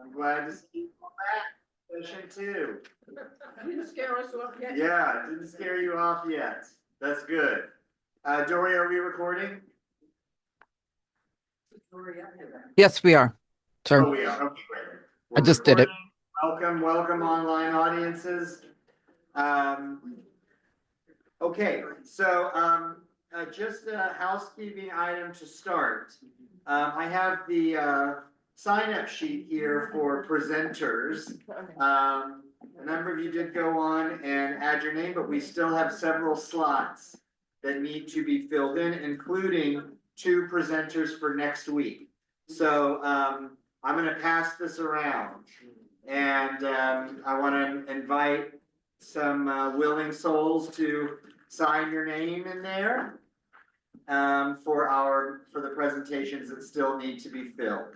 I'm glad to see you back. Session 2. Didn't scare us off yet. Yeah, it didn't scare you off yet. That's good. Dory, are we recording? Yes, we are. Sir, Oh, we are. Okay, great. I just did it. Welcome online audiences. Okay, so just a housekeeping item to start. I have the sign-up sheet here for presenters. A number of you did go on and add your name, but we still have several slots that need to be filled in, including 2 presenters for next week. So I'm going to pass this around, and I want to invite some willing souls to sign your name in there for the presentations that still need to be filled.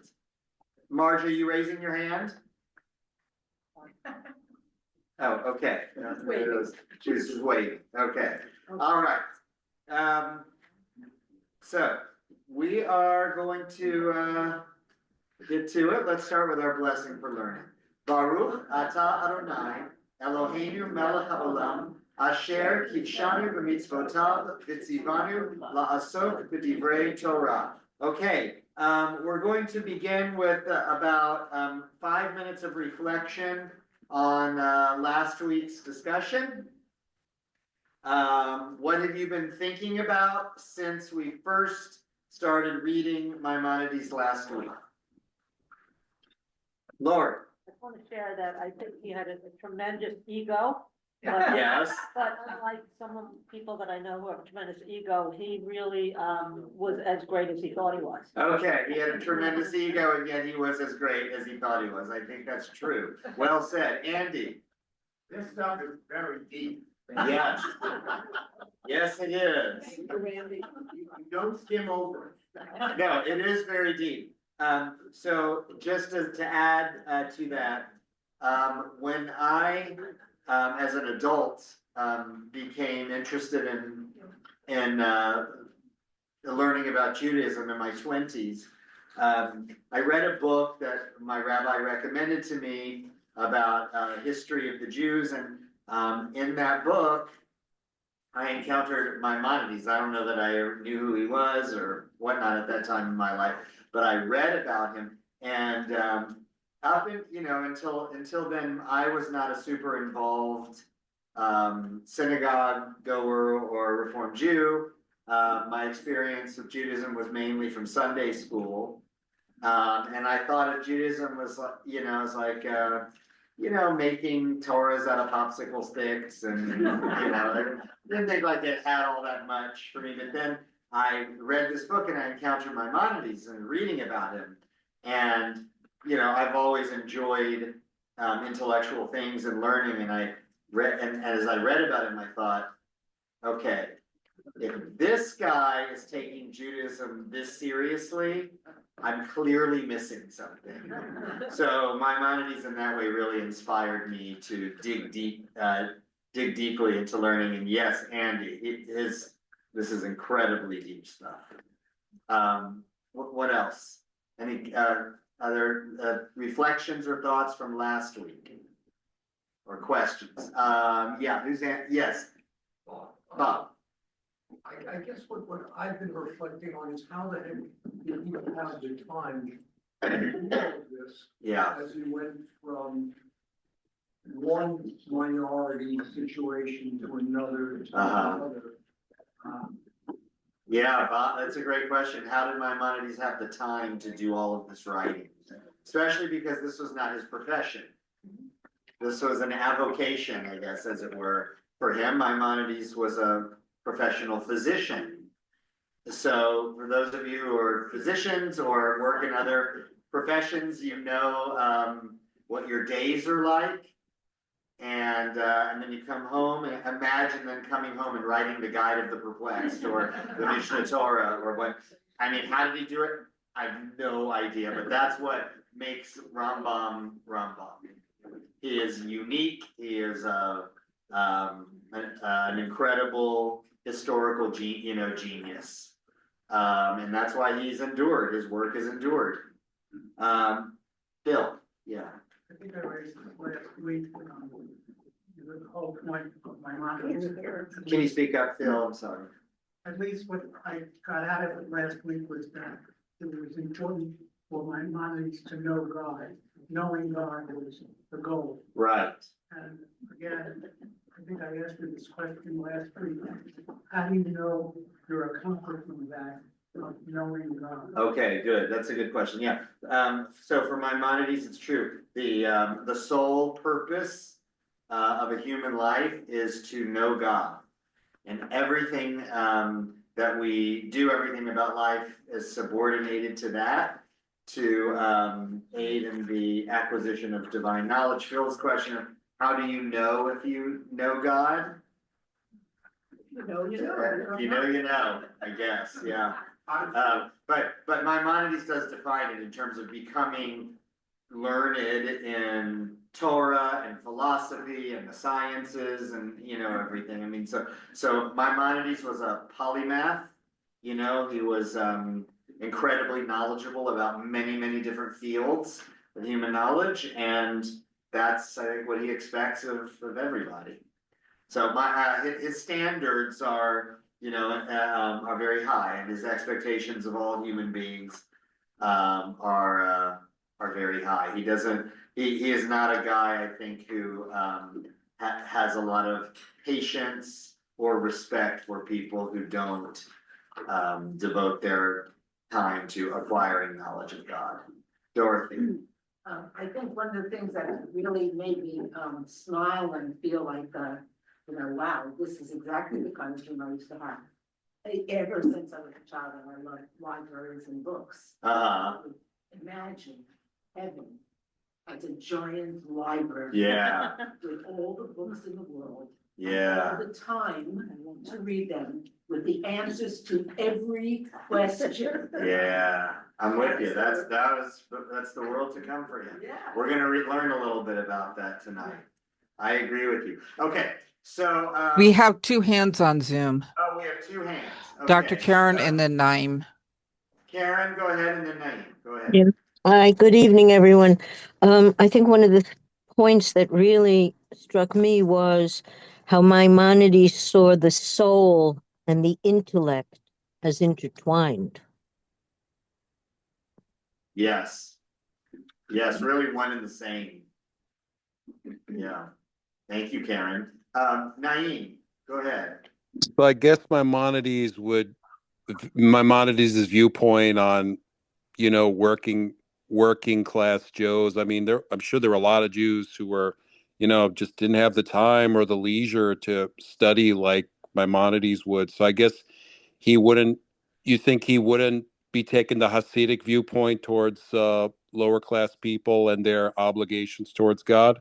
Marge, are you raising your hand? Oh, okay. She was just waiting. Okay. All right. So we are going to get to it. Let's start with our blessing for learning. Baruch atah Adonai Eloheinu melech haolam asher kidshanu b'mitzvotav v'tzivanu la'asok b'divrei Torah. Okay, we're going to begin with about 5 minutes of reflection on last week's discussion. What have you been thinking about since we first started reading Maimonides last week? Lord. I just want to share that I think he had a tremendous ego. Yes. But unlike some of the people that I know who have a tremendous ego, he really was as great as he thought he was. Okay, he had a tremendous ego, and yet he was as great as he thought he was. I think that's true. Well said. Andy. This stuff is very deep. Yes. Yes, it is. You don't skim over it. No, it is very deep. So just to add to that, when I, as an adult, became interested in learning about Judaism in my 20s, I read a book that my rabbi recommended to me about history of the Jews, and in that book, I encountered Maimonides. I don't know that I knew who he was or whatnot at that time in my life, but I read about him, and up in, until then, I was not a super involved synagogue goer or Reformed Jew. My experience with Judaism was mainly from Sunday school, and I thought of Judaism was making Torahs out of popsicle sticks, and didn't think like it had all that much for me. But then I read this book and I encountered Maimonides and reading about him, and I've always enjoyed intellectual things and learning. And I read, and as I read about him, I thought, okay, if this guy is taking Judaism this seriously, I'm clearly missing something. So Maimonides in that way really inspired me to dig deeply into learning. And yes, Andy, this is incredibly deep stuff. What else? Any other reflections or thoughts from last week, or questions? Yes, Bob. I guess what I've been reflecting on is how the heck you even have the time to do all of this. Yeah. As you went from one minority situation to another to another. Yeah, Bob, that's a great question. How did Maimonides have the time to do all of this writing? Especially because this was not his profession. This was an avocation, I guess, as it were. For him, Maimonides was a professional physician. So for those of you who are physicians or work in other professions, what your days are like. And then you come home, and imagine then coming home and writing the Guide of the Perplexed or the Mishnah Torah or what. I mean, how did he do it? I have no idea, but that's what makes Rambam Rambam. He is unique. He is an incredible historical genius, and that's why he's endured. His work is endured. Bill. Yeah, I think I raised this last week, the whole point of Maimonides. can you speak up, Phil? I'm sorry. At least what I got out of it last week was that it was important for Maimonides to know God. Knowing God was the goal. Right. And again, I think I asked you this question last week. How do you know you're accomplishing that, knowing God? Okay, good. That's a good question. Yeah. So for Maimonides, it's true. The sole purpose of a human life is to know God. And everything that we do, everything about life is subordinated to that, to aid in the acquisition of divine knowledge. Phil's question of how do you know if you know God? You know, If you know, you know, I guess, yeah. But Maimonides does define it in terms of becoming learned in Torah and philosophy and the sciences and, you know, everything. I mean, so Maimonides was a polymath, you know, he was incredibly knowledgeable about many, many different fields of human knowledge, and that's, I think, what he expects of everybody. So his standards are, you know, are very high, and his expectations of all human beings are very high. He doesn't. He is not a guy, I think, who has a lot of patience or respect for people who don't devote their time to acquiring knowledge of God. Dorothy. I think one of the things that really made me smile and feel like, wow, this is exactly the kind of dream I used to have. Ever since I was a child, and I loved libraries and books. Imagine heaven as a giant library. Yeah. With all the books in the world. Yeah. All the time to read them with the answers to every question. Yeah, I'm with you. That's the world to come for you. Yeah. We're gonna learn a little bit about that tonight. I agree with you. Okay, so We have two hands on Zoom. oh, we have two hands. Dr. Okay. Karen and then Naeem. Karen, go ahead, and then Naeem, go ahead. Yeah. Hi, good evening, everyone. I think one of the points that really struck me was how Maimonides saw the soul and the intellect as intertwined. Yes. Yes, really one and the same. Yeah. Thank you, Karen. Naeem, go ahead. So I guess Maimonides' viewpoint on, you know, working class Joes. I mean, I'm sure there were a lot of Jews who were, you know, just didn't have the time or the leisure to study like Maimonides would. So I guess you think he wouldn't be taking the Hasidic viewpoint towards lower class people and their obligations towards God?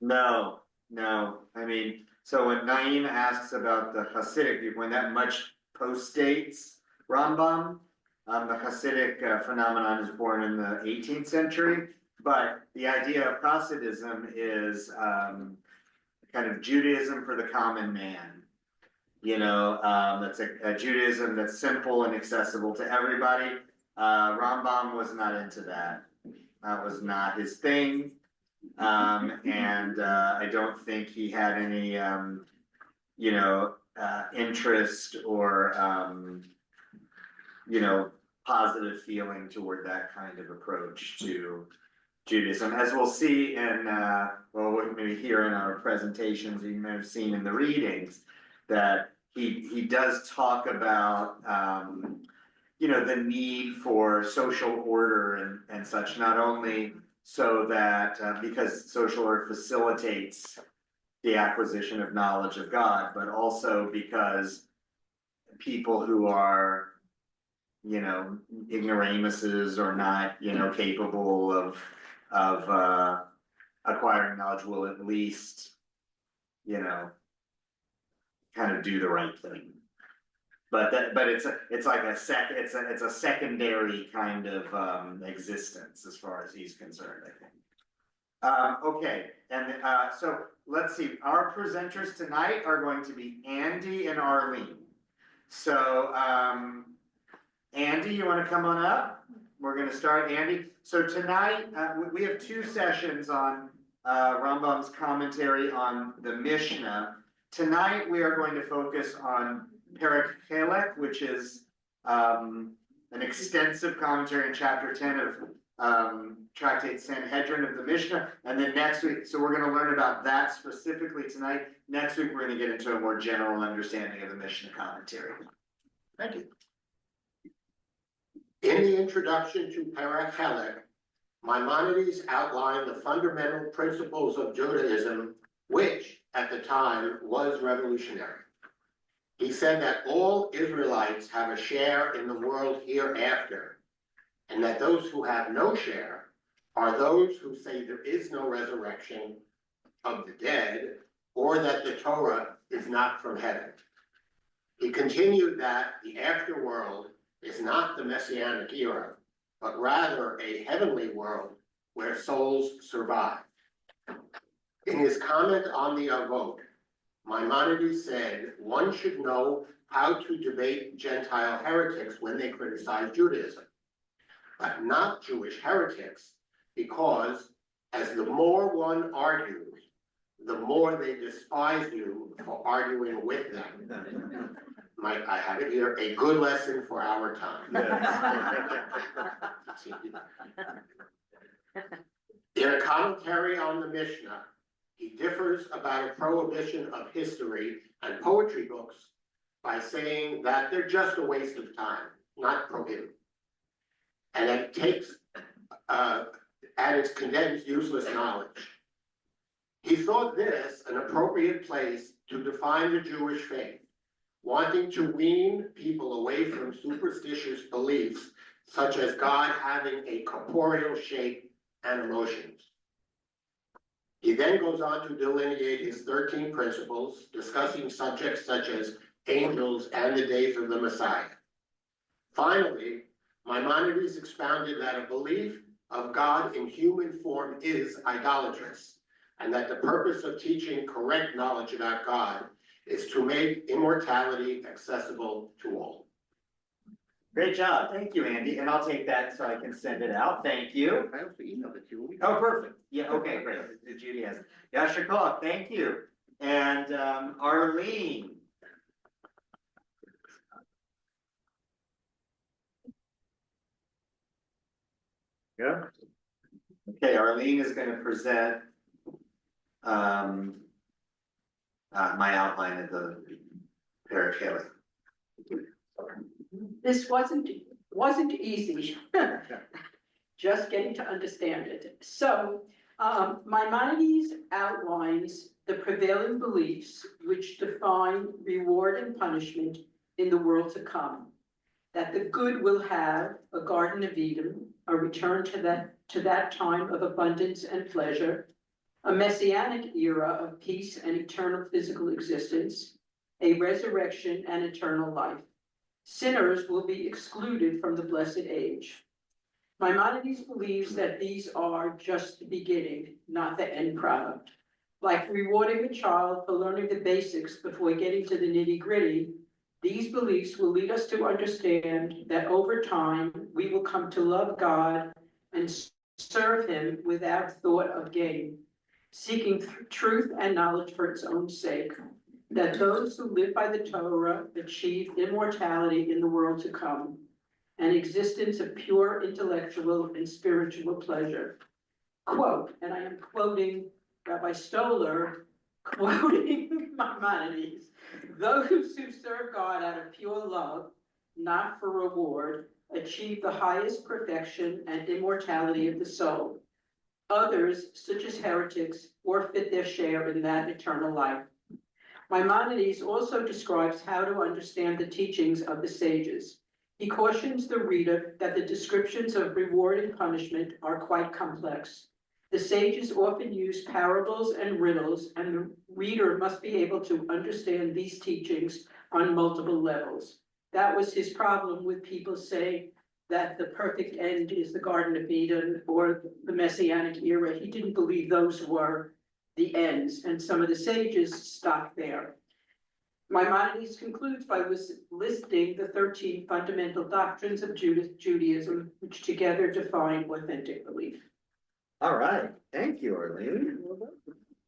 No, no. I mean, so when Naeem asks about the Hasidic viewpoint, that much postdates Rambam. The Hasidic phenomenon is born in the 18th century, but the idea of Hasidism is kind of Judaism for the common man. You know, that's a Judaism that's simple and accessible to everybody. Rambam was not into that. That was not his thing. And I don't think he had any, you know, interest or, you know, positive feeling toward that kind of approach to Judaism. As we'll see in, well, maybe here in our presentations, you may have seen in the readings, that he does talk about, you know, the need for social order and such, not only so that because social order facilitates the acquisition of knowledge of God, but also because people who are, you know, ignoramuses or not, you know, capable of acquiring knowledge will at least, you know, kind of do the right thing. But it's like a secondary kind of existence as far as he's concerned, I think. Okay, and so let's see. Our presenters tonight are going to be Andy and Arlene. So Andy, you want to come on up? we're gonna start, Andy. So tonight, we have two sessions on Rambam's commentary on the Mishnah. Tonight, we are going to focus on Perek Chelek, which is an extensive commentary in chapter 10 of Tractate Sanhedrin of the Mishnah. And then next week, so we're gonna learn about that specifically tonight. Next week, we're gonna get into a more general understanding of the Mishnah commentary. Thank you. In the introduction to Perek Chelek, Maimonides outlined the fundamental principles of Judaism, which at the time was revolutionary. He said that all Israelites have a share in the world hereafter, and that those who have no share are those who say there is no resurrection of the dead, or that the Torah is not from heaven. He continued that the afterworld is not the Messianic era, but rather a heavenly world where souls survive. In his comment on the Avot, Maimonides said one should know how to debate Gentile heretics when they criticize Judaism, but not Jewish heretics, because as the more one argues, the more they despise you for arguing with them. I have it here, a good lesson for our time. In a commentary on the Mishnah, he differs about a prohibition of history and poetry books by saying that they're just a waste of time, not prohibited. And it takes, and it's condemns useless knowledge. He thought this an appropriate place to define the Jewish faith, wanting to wean people away from superstitious beliefs, such as God having a corporeal shape and emotions. He then goes on to delineate his 13 principles, discussing subjects such as angels and the days of the Messiah. Finally, Maimonides expounded that a belief of God in human form is idolatrous, and that the purpose of teaching correct knowledge about God is to make immortality accessible to all. Great job. Thank you, Andy. And I'll take that so I can send it out. Thank you. I also emailed it to you. Oh, perfect. Yeah, okay, great. Judy has it. Yasher Koach, thank you. And Arlene. Yeah. Okay, Arlene is going to present my outline of the Perek Chelek. This wasn't easy, just getting to understand it. So Maimonides outlines the prevailing beliefs which define reward and punishment in the world to come. That the good will have a Garden of Eden, a return to that time of abundance and pleasure, a messianic era of peace and eternal physical existence, a resurrection and eternal life. Sinners will be excluded from the blessed age. Maimonides believes that these are just the beginning, not the end product. Like rewarding a child for learning the basics before getting to the nitty-gritty, these beliefs will lead us to understand that over time, we will come to love God and serve him without thought of gain, seeking truth and knowledge for its own sake, that those who live by the Torah achieve immortality in the world to come, an existence of pure intellectual and spiritual pleasure. Quote, and I am quoting Rabbi Stoller, quoting Maimonides, those who serve God out of pure love, not for reward, achieve the highest perfection and immortality of the soul. Others, such as heretics, forfeit their share in that eternal life. Maimonides also describes how to understand the teachings of the sages. He cautions the reader that the descriptions of reward and punishment are quite complex. The sages often use parables and riddles, and the reader must be able to understand these teachings on multiple levels. That was his problem with people saying that the perfect end is the Garden of Eden or the Messianic era. He didn't believe those were the ends, and some of the sages stopped there. Maimonides concludes by listing the 13 fundamental doctrines of Judaism, which together define authentic belief. All right, thank you, Arlene.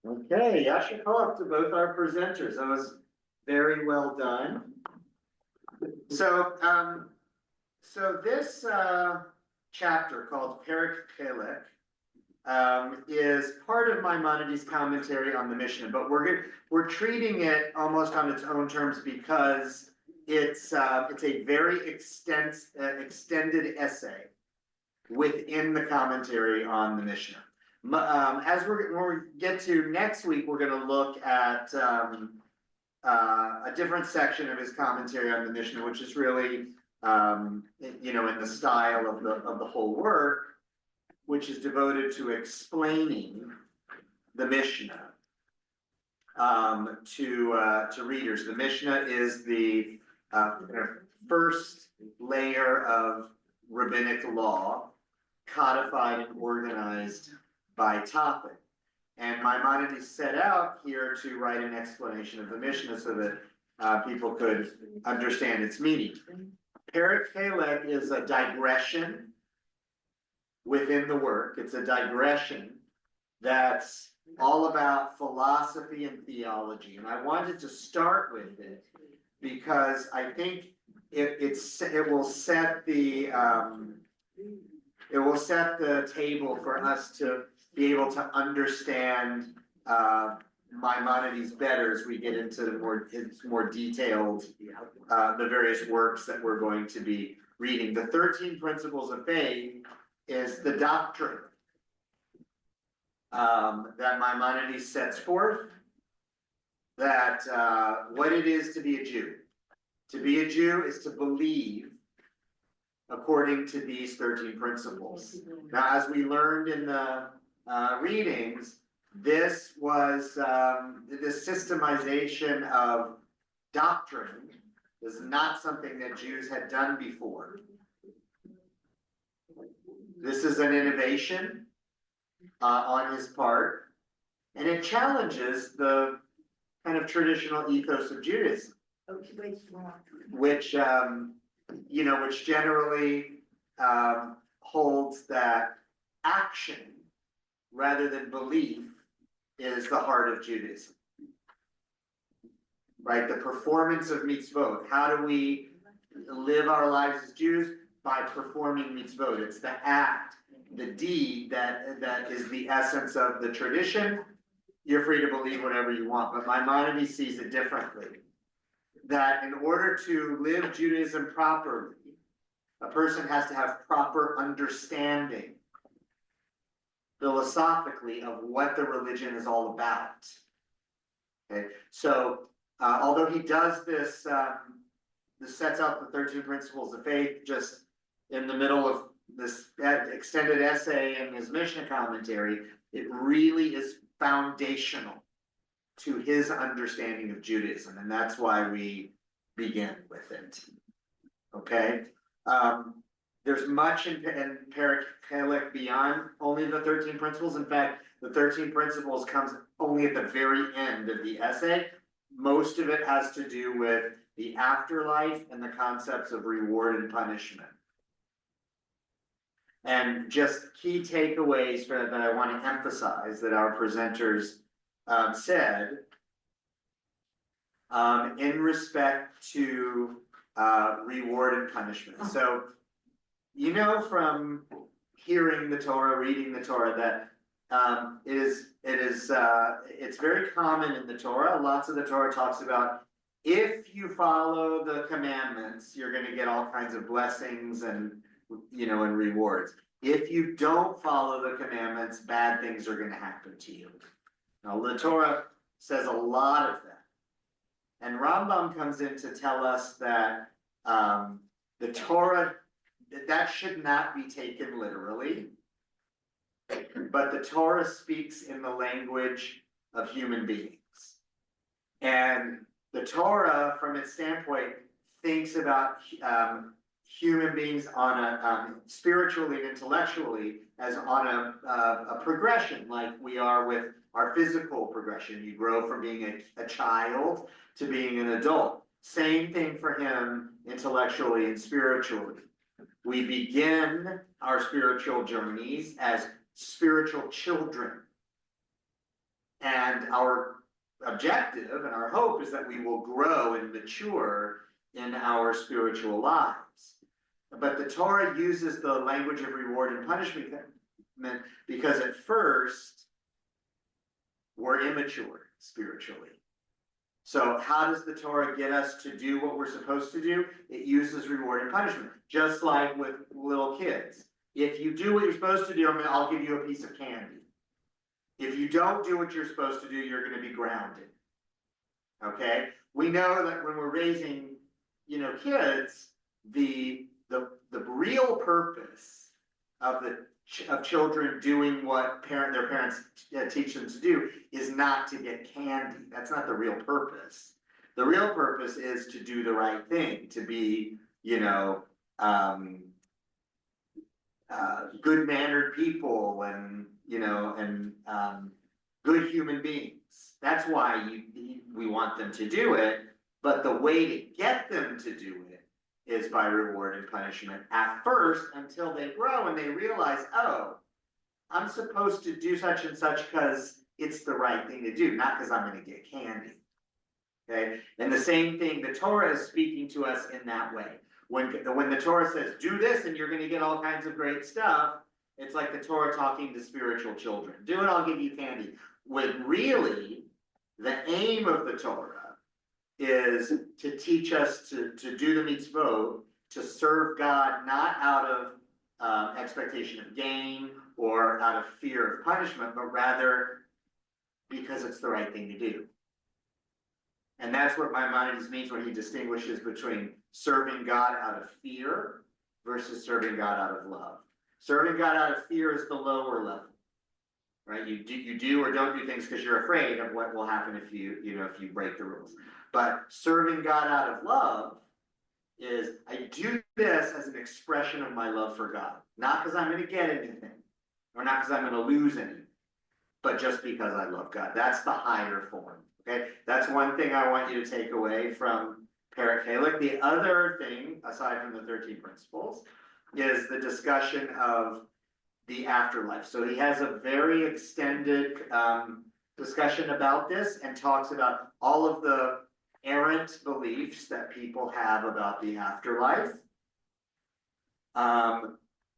Okay, Yasha Koach to both our presenters. That was very well done. So, this chapter called Perek Chelek is part of Maimonides' commentary on the Mishnah, but we're treating it almost on its own terms because it's a very extended essay within the commentary on the Mishnah. As when we get to next week, we're going to look at a different section of his commentary on the Mishnah, which is really, in the style of the whole work, which is devoted to explaining the Mishnah to readers. The Mishnah is the first layer of rabbinic law, codified and organized by topic. And Maimonides set out here to write an explanation of the Mishnah so that people could understand its meaning. Perek Chelek is a digression within the work. It's a digression that's all about philosophy and theology. And I wanted to start with it because I think it will set the table for us to be able to understand Maimonides better as we get into his more detailed the various works that we're going to be reading. The 13 Principles of Faith is the doctrine that Maimonides sets forth, that what it is to be a Jew. To be a Jew is to believe according to these 13 principles. Now, as we learned in the readings, this was this systemization of doctrine is not something that Jews had done before. This is an innovation on his part, and it challenges the kind of traditional ethos of Judaism, which which generally holds that action rather than belief is the heart of Judaism. Right? The performance of mitzvot. How do we live our lives as Jews? By performing mitzvot. It's the act, the deed that is the essence of the tradition. You're free to believe whatever you want, but Maimonides sees it differently. That in order to live Judaism properly, a person has to have proper understanding philosophically of what the religion is all about. Okay, so although he does this, this sets out the 13 principles of faith just in the middle of this extended essay in his Mishnah commentary, it really is foundational to his understanding of Judaism, and that's why we begin with it. Okay, there's much in Perek Chelek beyond only the 13 principles. In fact, the 13 principles comes only at the very end of the essay. Most of it has to do with the afterlife and the concepts of reward and punishment. And just key takeaways that I want to emphasize that our presenters said in respect to reward and punishment. So, from hearing the Torah, reading the Torah, that it's very common in the Torah. Lots of the Torah talks about if you follow the commandments, you're going to get all kinds of blessings and and rewards. If you don't follow the commandments, bad things are going to happen to you. Now, the Torah says a lot of that. And Rambam comes in to tell us that the Torah, that should not be taken literally, but the Torah speaks in the language of human beings. And the Torah, from its standpoint, thinks about human beings on a, spiritually and intellectually as on a progression, like we are with our physical progression. You grow from being a child to being an adult. Same thing for him intellectually and spiritually. We begin our spiritual journeys as spiritual children. And our objective and our hope is that we will grow and mature in our spiritual lives. But the Torah uses the language of reward and punishment because at first we're immature spiritually. So how does the Torah get us to do what we're supposed to do? It uses reward and punishment, just like with little kids. If you do what you're supposed to do, I'll give you a piece of candy. If you don't do what you're supposed to do, you're going to be grounded. Okay? We know that when we're raising, kids, the real purpose of children doing what their parents teach them to do is not to get candy. That's not the real purpose. The real purpose is to do the right thing, to be, good-mannered people and good human beings. That's why we want them to do it, but the way to get them to do it is by reward and punishment at first, until they grow and they realize, oh, I'm supposed to do such and such because it's the right thing to do, not because I'm going to get candy. Okay, and the same thing, the Torah is speaking to us in that way. When the Torah says, do this and you're going to get all kinds of great stuff, it's like the Torah talking to spiritual children. Do it, I'll give you candy. When really, the aim of the Torah is to teach us to do the mitzvot, to serve God, not out of expectation of gain or out of fear of punishment, but rather because it's the right thing to do. And that's what Maimonides means when he distinguishes between serving God out of fear versus serving God out of love. Serving God out of fear is the lower level, right? You do or don't do things because you're afraid of what will happen if you break the rules. But serving God out of love is, I do this as an expression of my love for God, not because I'm going to get anything or not because I'm going to lose anything, but just because I love God. That's the higher form. Okay, that's one thing I want you to take away from Perek Halak. The other thing, aside from the 13 principles, is the discussion of the afterlife. So he has a very extended discussion about this and talks about all of the errant beliefs that people have about the afterlife.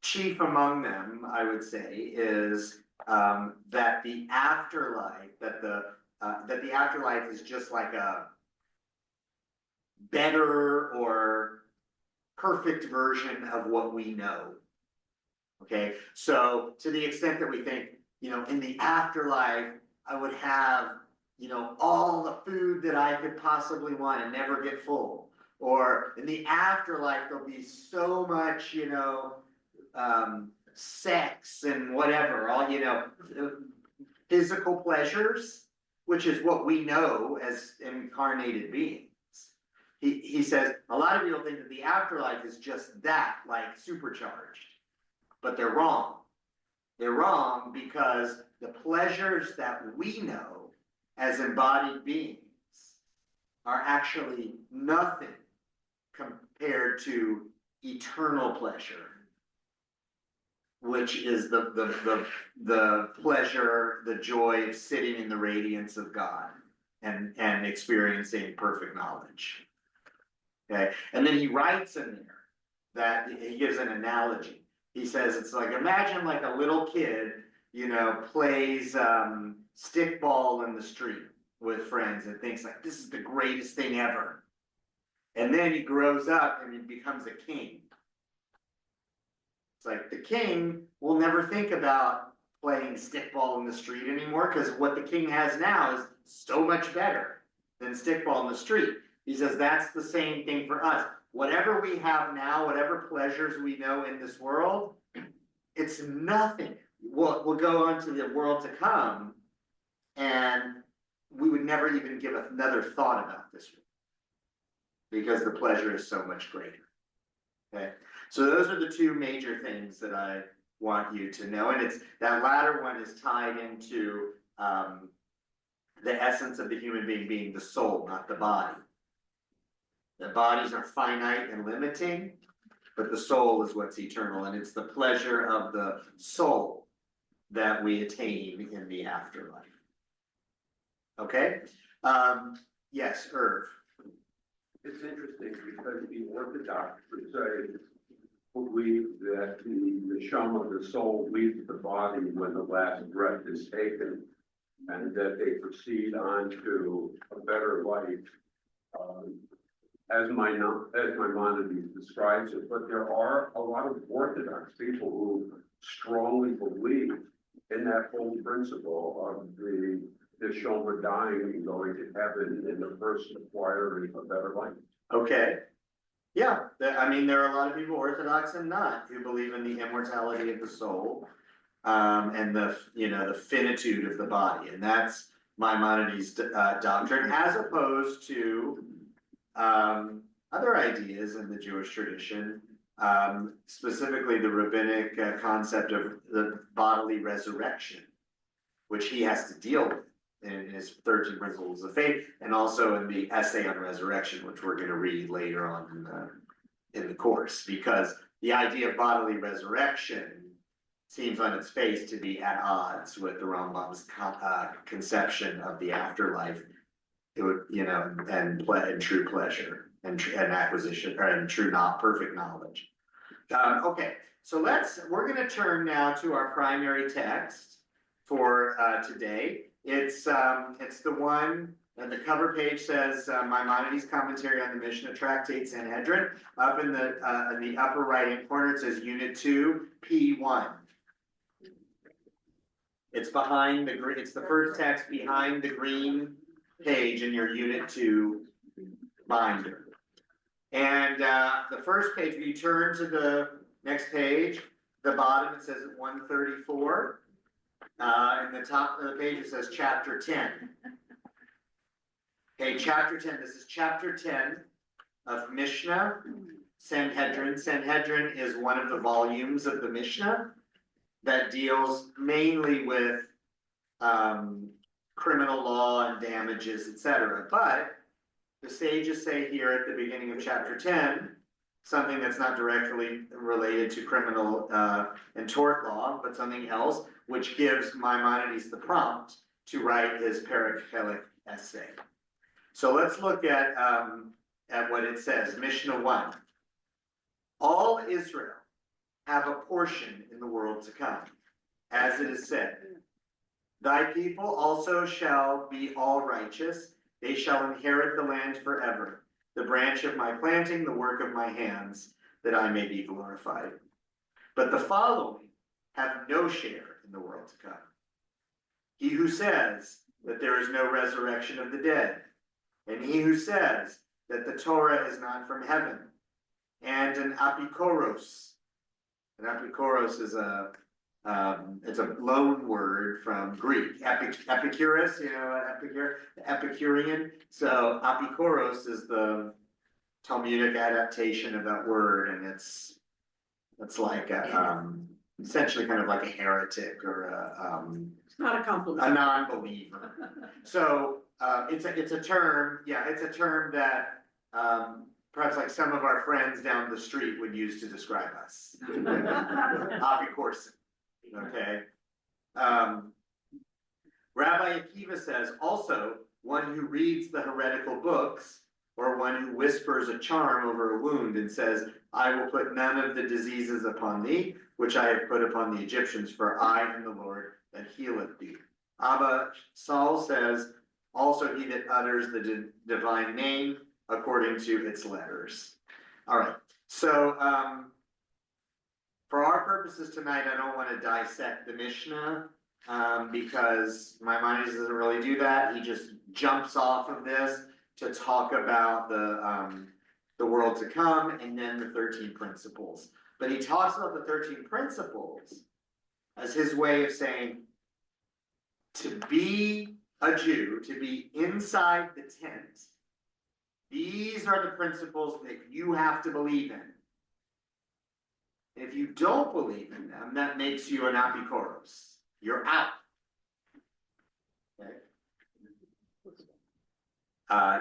Chief among them, I would say, is that the afterlife, that the afterlife is just like a better or perfect version of what we know. Okay, so to the extent that we think, in the afterlife, I would have, all the food that I could possibly want and never get full. Or in the afterlife, there'll be so much, sex and whatever, all, physical pleasures, which is what we know as incarnated beings. He says, a lot of people think that the afterlife is just that, like supercharged, but they're wrong. They're wrong because the pleasures that we know as embodied beings are actually nothing compared to eternal pleasure, which is the pleasure, the joy of sitting in the radiance of God and experiencing perfect knowledge. Okay, and then he writes in there that he gives an analogy. He says it's like, imagine like a little kid, plays stickball in the street with friends and thinks like, this is the greatest thing ever. And then he grows up and he becomes a king. It's like the king will never think about playing stickball in the street anymore because what the king has now is so much better than stickball in the street. He says that's the same thing for us. Whatever we have now, whatever pleasures we know in this world, it's nothing. We'll go on to the world to come, and we would never even give another thought about this one because the pleasure is so much greater. Okay, so those are the two major things that I want you to know, and it's, that latter one is tied into, the essence of the human being the soul, not the body. The bodies are finite and limiting, but the soul is what's eternal, and it's the pleasure of the soul that we attain in the afterlife. Okay, yes, Irv. It's interesting because the Orthodox would say, believe that the neshama of the soul leaves the body when the last breath is taken, and that they proceed on to a better life, as Maimonides describes it. But there are a lot of Orthodox people who strongly believe in that whole principle of the neshama dying and going to heaven in the person acquiring a better life. Okay. Yeah, I mean, there are a lot of people, Orthodox and not, who believe in the immortality of the soul, and the, you know, the finitude of the body, and that's Maimonides' doctrine, as opposed to other ideas in the Jewish tradition, specifically the rabbinic concept of the bodily resurrection, which he has to deal with in his 13 Principles of Faith, and also in the essay on resurrection, which we're going to read later on in the course, because the idea of bodily resurrection seems on its face to be at odds with the Rambam's conception of the afterlife. It would, you know, and true pleasure and acquisition, or and true not perfect knowledge. Okay, so we're going to turn now to our primary text for today. It's the one, the cover page says Maimonides' commentary on the Mishnah Tractate Sanhedrin. Up in the upper right hand corner it says Unit 2, P1. It's behind the green. It's the first text behind the green page in your Unit 2 binder. And the first page, when you turn to the next page, the bottom it says 134. In the top of the page it says chapter 10. Okay, chapter 10. This is chapter 10 of Mishnah Sanhedrin. Sanhedrin is one of the volumes of the Mishnah that deals mainly with criminal law and damages, etc. But the sages say here at the beginning of chapter 10 something that's not directly related to criminal and tort law, but something else, which gives Maimonides the prompt to write his Perikelic essay. So let's look at what it says. Mishnah 1. All Israel have a portion in the world to come, as it is said, thy people also shall be all righteous, they shall inherit the land forever, the branch of my planting, the work of my hands, that I may be glorified. But the following have no share in the world to come. He who says that there is no resurrection of the dead, and he who says that the Torah is not from heaven, and an apikoros. An apikoros is it's a loan word from Greek. Epicurus, you know, Epicurean. So apikoros is the Talmudic adaptation of that word, and it's like essentially kind of like a heretic or It's not a compliment. a non-believer. So it's a term, yeah, it's a term that perhaps like some of our friends down the street would use to describe us. Apikoros. Okay. Rabbi Akiva says, also, one who reads the heretical books, or one who whispers a charm over a wound and says, I will put none of the diseases upon thee, which I have put upon the Egyptians, for I am the Lord that healeth thee. Abba Saul says, also he that utters the divine name according to its letters. All right, so for our purposes tonight, I don't want to dissect the Mishnah because Maimonides doesn't really do that. He just jumps off of this to talk about the world to come and then the 13 principles. But he talks about the 13 principles as his way of saying, to be a Jew, to be inside the tent, these are the principles that you have to believe in. If you don't believe in them, that makes you an apikoros. You're out. Okay?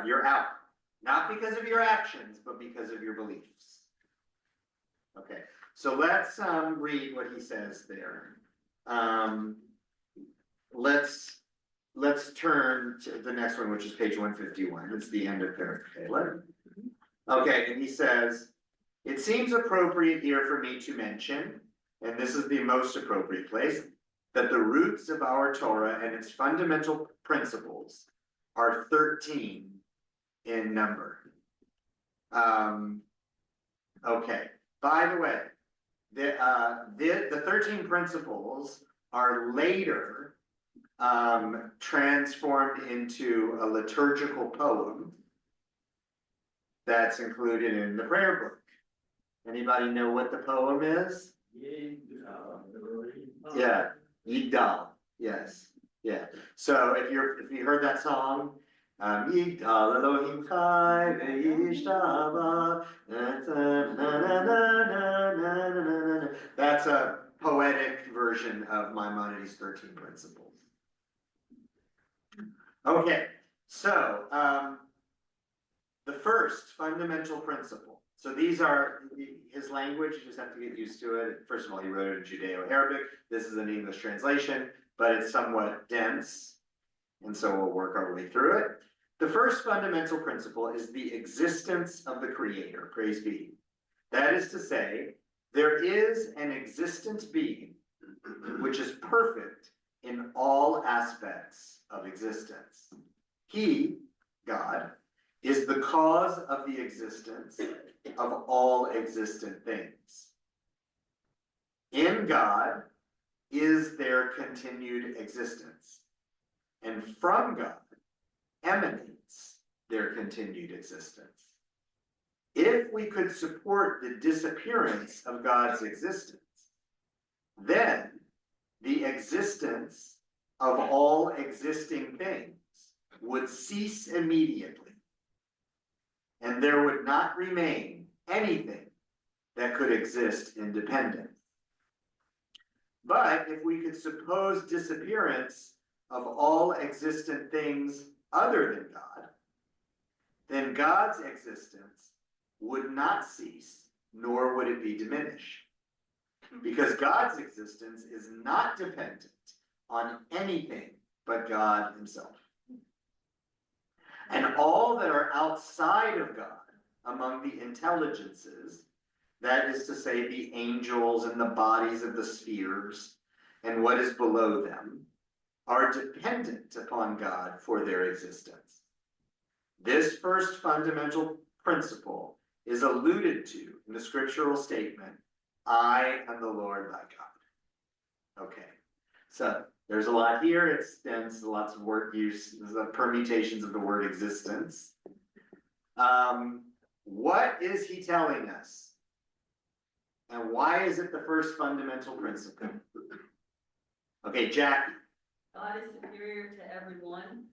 You're out. Not because of your actions, but because of your beliefs. Okay, so let's read what he says there. Let's turn to the next one, which is page 151. It's the end of paragraph 11. Okay, and he says, it seems appropriate here for me to mention, and this is the most appropriate place, that the roots of our Torah and its fundamental principles are 13 in number. Okay, by the way, the 13 principles are later transformed into a liturgical poem that's included in the prayer book. Anybody know what the poem is? Yeah, Yigdal, yes, yeah. So if you heard that song, Yigdal Elohim Chai Ve'yishtaba, that's a poetic version of Maimonides' 13 principles. Okay, so the first fundamental principle. So these are his language, you just have to get used to it. First of all, he wrote it in Judeo-Arabic. This is an English translation, but it's somewhat dense, and so we'll work our way through it. The first fundamental principle is the existence of the Creator, praise be. That is to say, there is an existent being which is perfect in all aspects of existence. He, God, is the cause of the existence of all existent things. In God is their continued existence, and from God emanates their continued existence. If we could support the disappearance of God's existence, then the existence of all existing things would cease immediately, and there would not remain anything that could exist independent. But if we could suppose disappearance of all existent things other than God, then God's existence would not cease, nor would it be diminished. Because God's existence is not dependent on anything but God himself. And all that are outside of God, among the intelligences, that is to say the angels and the bodies of the spheres and what is below them, are dependent upon God for their existence. This first fundamental principle is alluded to in the scriptural statement, I am the Lord thy God. Okay, so there's a lot here. It stems lots of word use, the permutations of the word existence. What is he telling us? And why is it the first fundamental principle? Okay, Jackie. God is superior to everyone.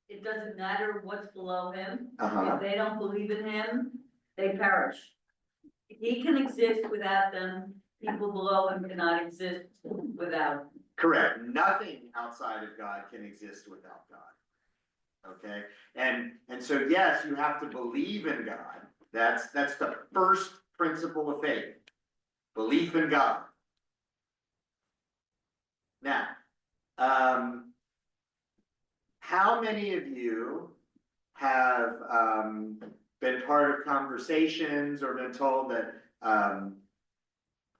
It doesn't matter what's below him. Uh-huh. If they don't believe in him, they perish. He can exist without them. People below him cannot exist without him. Correct. Nothing outside of God can exist without God. Okay? And so yes, you have to believe in God. That's the first principle of faith. Belief in God. Now, how many of you have been part of conversations or been told that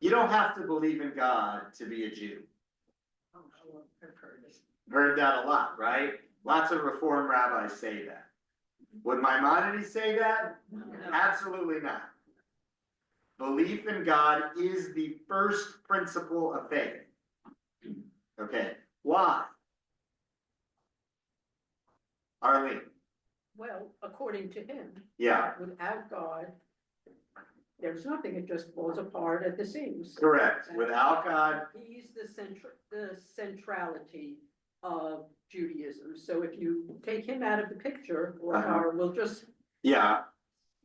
you don't have to believe in God to be a Jew? Oh, I've heard this. Heard that a lot, right? Lots of Reform rabbis say that. Would Maimonides say that? No. Absolutely not. Belief in God is the first principle of faith. Okay, why? Arlene? Well, according to him, Yeah, without God, there's nothing, it just falls apart at the seams. correct. Without God, He's the centrality of Judaism. So if you take him out of the picture, or we'll just, yeah,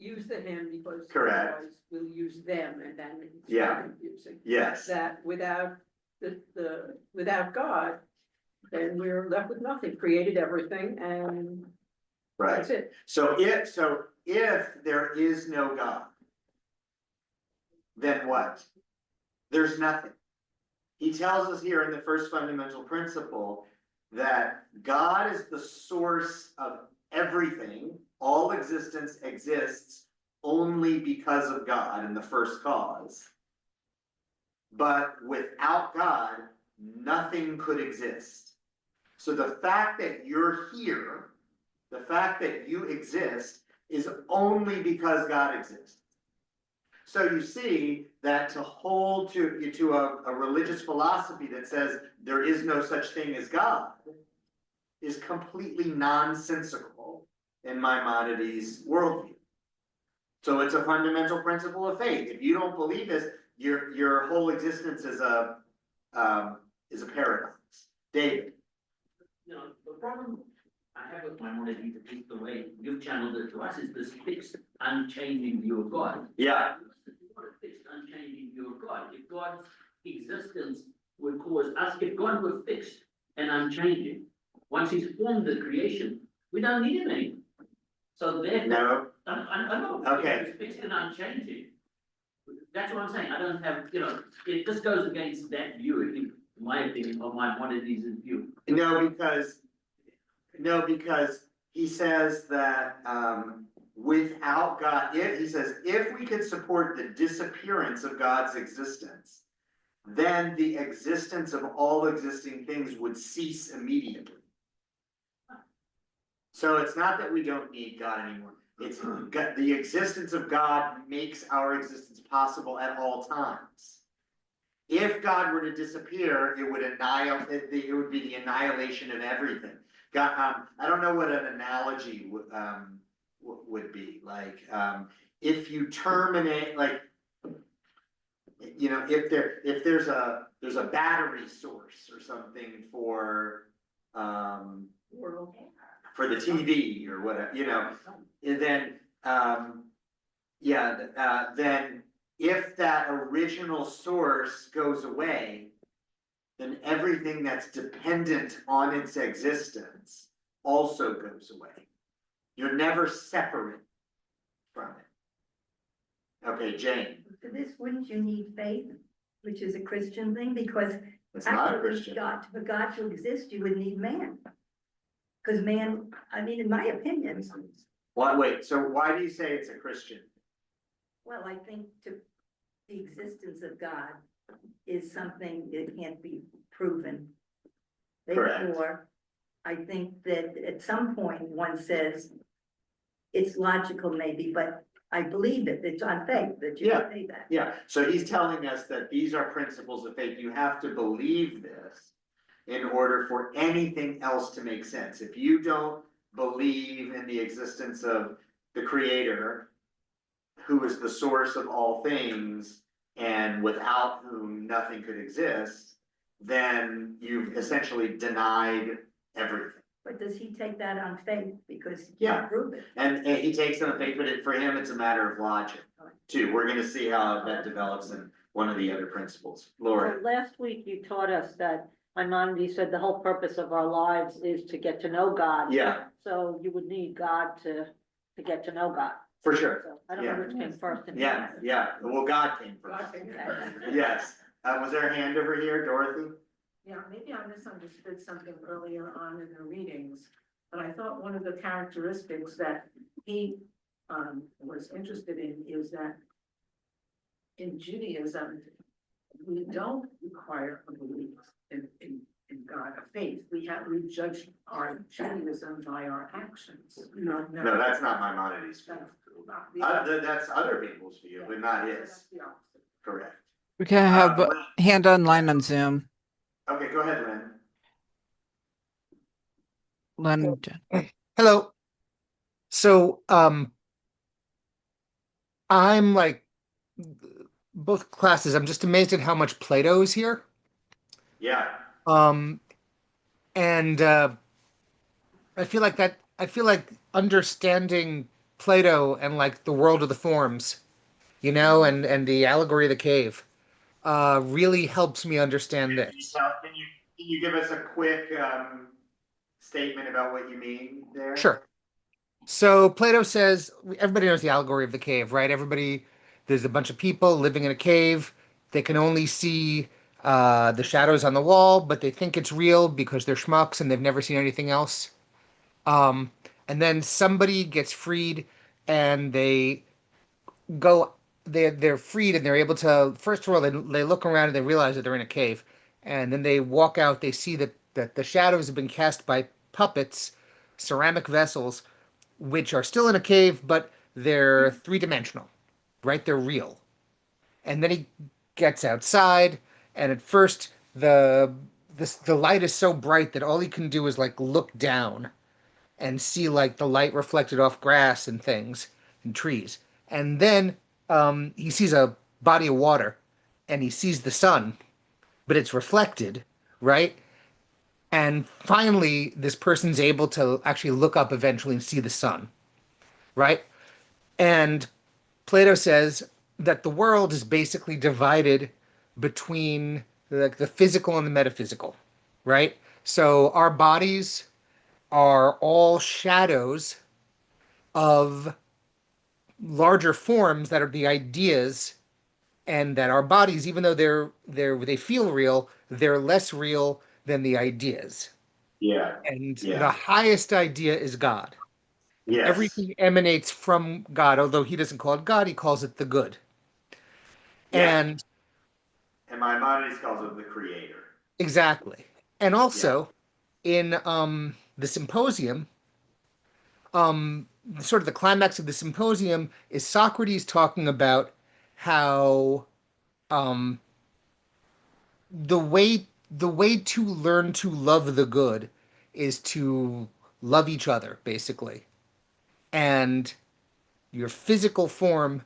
use the him because Correct. otherwise we'll use them and then it's Yeah. confusing. Yes, That without without God, then we're left with nothing, created everything and right. that's it. So if there is no God, then what? There's nothing. He tells us here in the first fundamental principle that God is the source of everything. All existence exists only because of God in the first cause. But without God, nothing could exist. So the fact that you're here, the fact that you exist, is only because God exists. So you see that to hold to a religious philosophy that says there is no such thing as God is completely nonsensical in Maimonides' worldview. So it's a fundamental principle of faith. If you don't believe this, your whole existence is a paradox. David. You know, the problem I have with Maimonides, at least the way you've channeled it to us, is this fixed, unchanging view of God. Yeah. What a fixed, unchanging view of God. If God's existence would cause us, if God were fixed and unchanging, once He's formed the creation, we don't need Him anymore. So therefore, No. I know. Okay. If He's fixed and unchanging. That's what I'm saying. I don't have, you know, it just goes against that view, in my opinion, of Maimonides' view. No, because he says that without God, he says if we could support the disappearance of God's existence, then the existence of all existing things would cease immediately. So it's not that we don't need God anymore. It's the existence of God makes our existence possible at all times. If God were to disappear, it would annihilate. It would be the annihilation of everything. God, I don't know what an analogy would be like. If you terminate, like, you know, if there's a battery source or something for for the TV or whatever, you know, and then then if that original source goes away, then everything that's dependent on its existence also goes away. You're never separate from it. Okay, Jane. For this, wouldn't you need faith, which is a Christian thing? Because It's not a actually, Christian. for God to exist, you would need man. Because man, I mean, in my opinion, Well, wait, so why do you say it's a Christian? well, I think the existence of God is something that can't be proven. Correct. Therefore, I think that at some point one says it's logical maybe, but I believe it. It's on faith that you Yeah. say that. Yeah, so he's telling us that these are principles of faith. You have to believe this in order for anything else to make sense. If you don't believe in the existence of the Creator, who is the source of all things, and without whom nothing could exist, then you've essentially denied everything. But does he take that on faith? Because he Yeah. can't prove it. And he takes it on faith, but for him, it's a matter of logic too. We're gonna see how that develops in one of the other principles. So Laura. last week you taught us that Maimonides said the whole purpose of our lives is to get to know God. Yeah, So you would need God to get to know God. for sure. So I don't know which came first. in the Yeah, matter. yeah. Well, God came first. Yes. Was there a hand over here, Dorothy? Yeah, maybe I misunderstood something earlier on in the readings, but I thought one of the characteristics that he was interested in is that in Judaism, we don't require a belief in God, a faith. We judge our Judaism by our actions. No, that's not Maimonides' view. That's other people's view, but not his. Correct. We can have a Lynn. hand online on Zoom. Okay, go ahead, Lynn. Lynn. Hello. So, I'm like both classes. I'm just amazed at how much Plato is here. Yeah. And I feel like understanding Plato and like the world of the forms, you know, and the allegory of the cave, really helps me understand this. Can you give us a quick statement about what you mean there? Sure. So Plato says everybody knows the allegory of the cave, right? Everybody, there's a bunch of people living in a cave. They can only see the shadows on the wall, but they think it's real because they're schmucks and they've never seen anything else. Um, and then somebody gets freed, and they go. They're freed, and they're able to. First of all, they look around and they realize that they're in a cave, and then they walk out. They see that the shadows have been cast by puppets, ceramic vessels which are still in a cave, but they're three-dimensional, right? They're real. And then he gets outside, and at first the light is so bright that all he can do is like look down and see like the light reflected off grass and things and trees. And then he sees a body of water, and he sees the sun, but it's reflected, right? And finally, this person's able to actually look up eventually and see the sun, right? And Plato says that the world is basically divided between like the physical and the metaphysical, right? So our bodies are all shadows of larger forms that are the ideas, and that our bodies, even though they feel real, they're less real than the ideas. Yeah. And the Yeah. highest idea is God. And Yes. everything emanates from God, although he doesn't call it God, he calls it the good. Yeah. And And Maimonides calls it the creator. exactly. And Yeah. also in the symposium, sort of the climax of the symposium is Socrates talking about how um, the way to learn to love the good is to love each other, basically. And your physical form,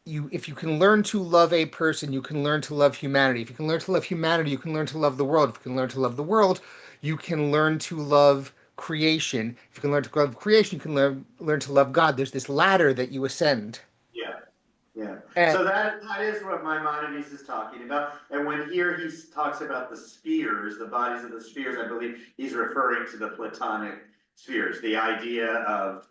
if you can learn to love a person, you can learn to love humanity. If you can learn to love humanity, you can learn to love the world. If you can learn to love the world, you can learn to love creation. If you can learn to love creation, you can learn to love God. There's this ladder that you ascend. Yeah. Yeah. And So that is what Maimonides is talking about. And when here he talks about the spheres, the bodies of the spheres, I believe he's referring to the Platonic spheres, the idea of,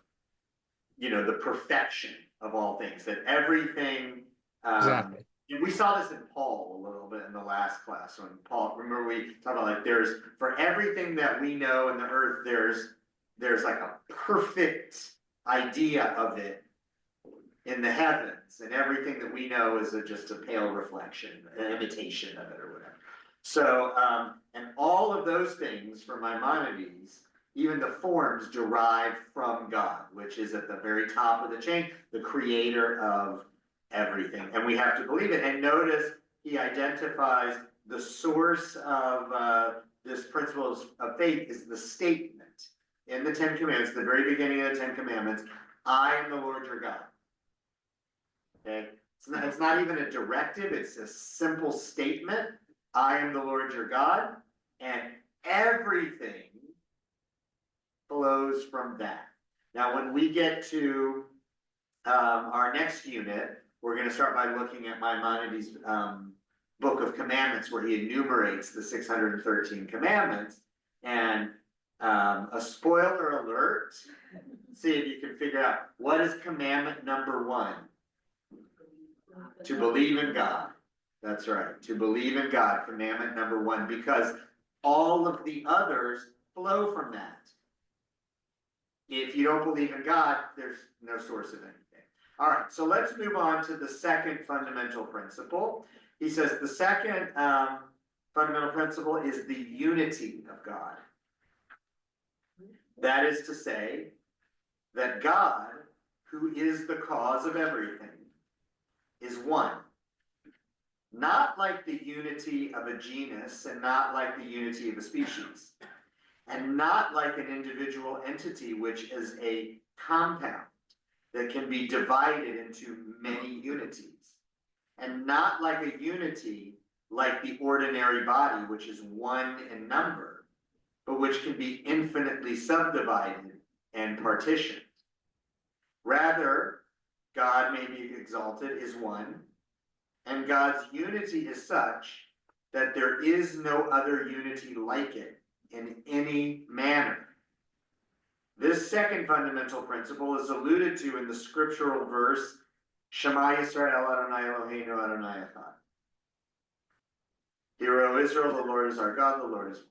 the perfection of all things, that everything, exactly. and we saw this in Paul a little bit in the last class when Paul, remember we talked about like there's, for everything that we know in the earth, there's like a perfect idea of it in the heavens, and everything that we know is just a pale reflection, an imitation of it or whatever. So, and all of those things for Maimonides, even the forms derive from God, which is at the very top of the chain, the creator of everything. And we have to believe it. And notice he identifies the source of this principle of faith is the statement in the Ten Commandments, the very beginning of the Ten Commandments, I am the Lord your God. Okay, it's not even a directive, it's a simple statement. I am the Lord your God, and everything flows from that. Now, when we get to our next unit, we're going to start by looking at Maimonides' Book of Commandments, where he enumerates the 613 commandments. And a spoiler alert, see if you can figure out what is commandment number 1. To believe in God. That's right. To believe in God, commandment number 1, because all of the others flow from that. If you don't believe in God, there's no source of anything. All right, so let's move on to the second fundamental principle. He says the second fundamental principle is the unity of God. That is to say that God, who is the cause of everything, is one. Not like the unity of a genus, and not like the unity of a species, and not like an individual entity, which is a compound that can be divided into many unities, and not like a unity like the ordinary body, which is one in number, but which can be infinitely subdivided and partitioned. Rather, God may be exalted is one, and God's unity is such that there is no other unity like it in any manner. This second fundamental principle is alluded to in the scriptural verse, Shema Yisrael Adonai Eloheinu Adonai Echad. Hear, O Israel, the Lord is our God, the Lord is one.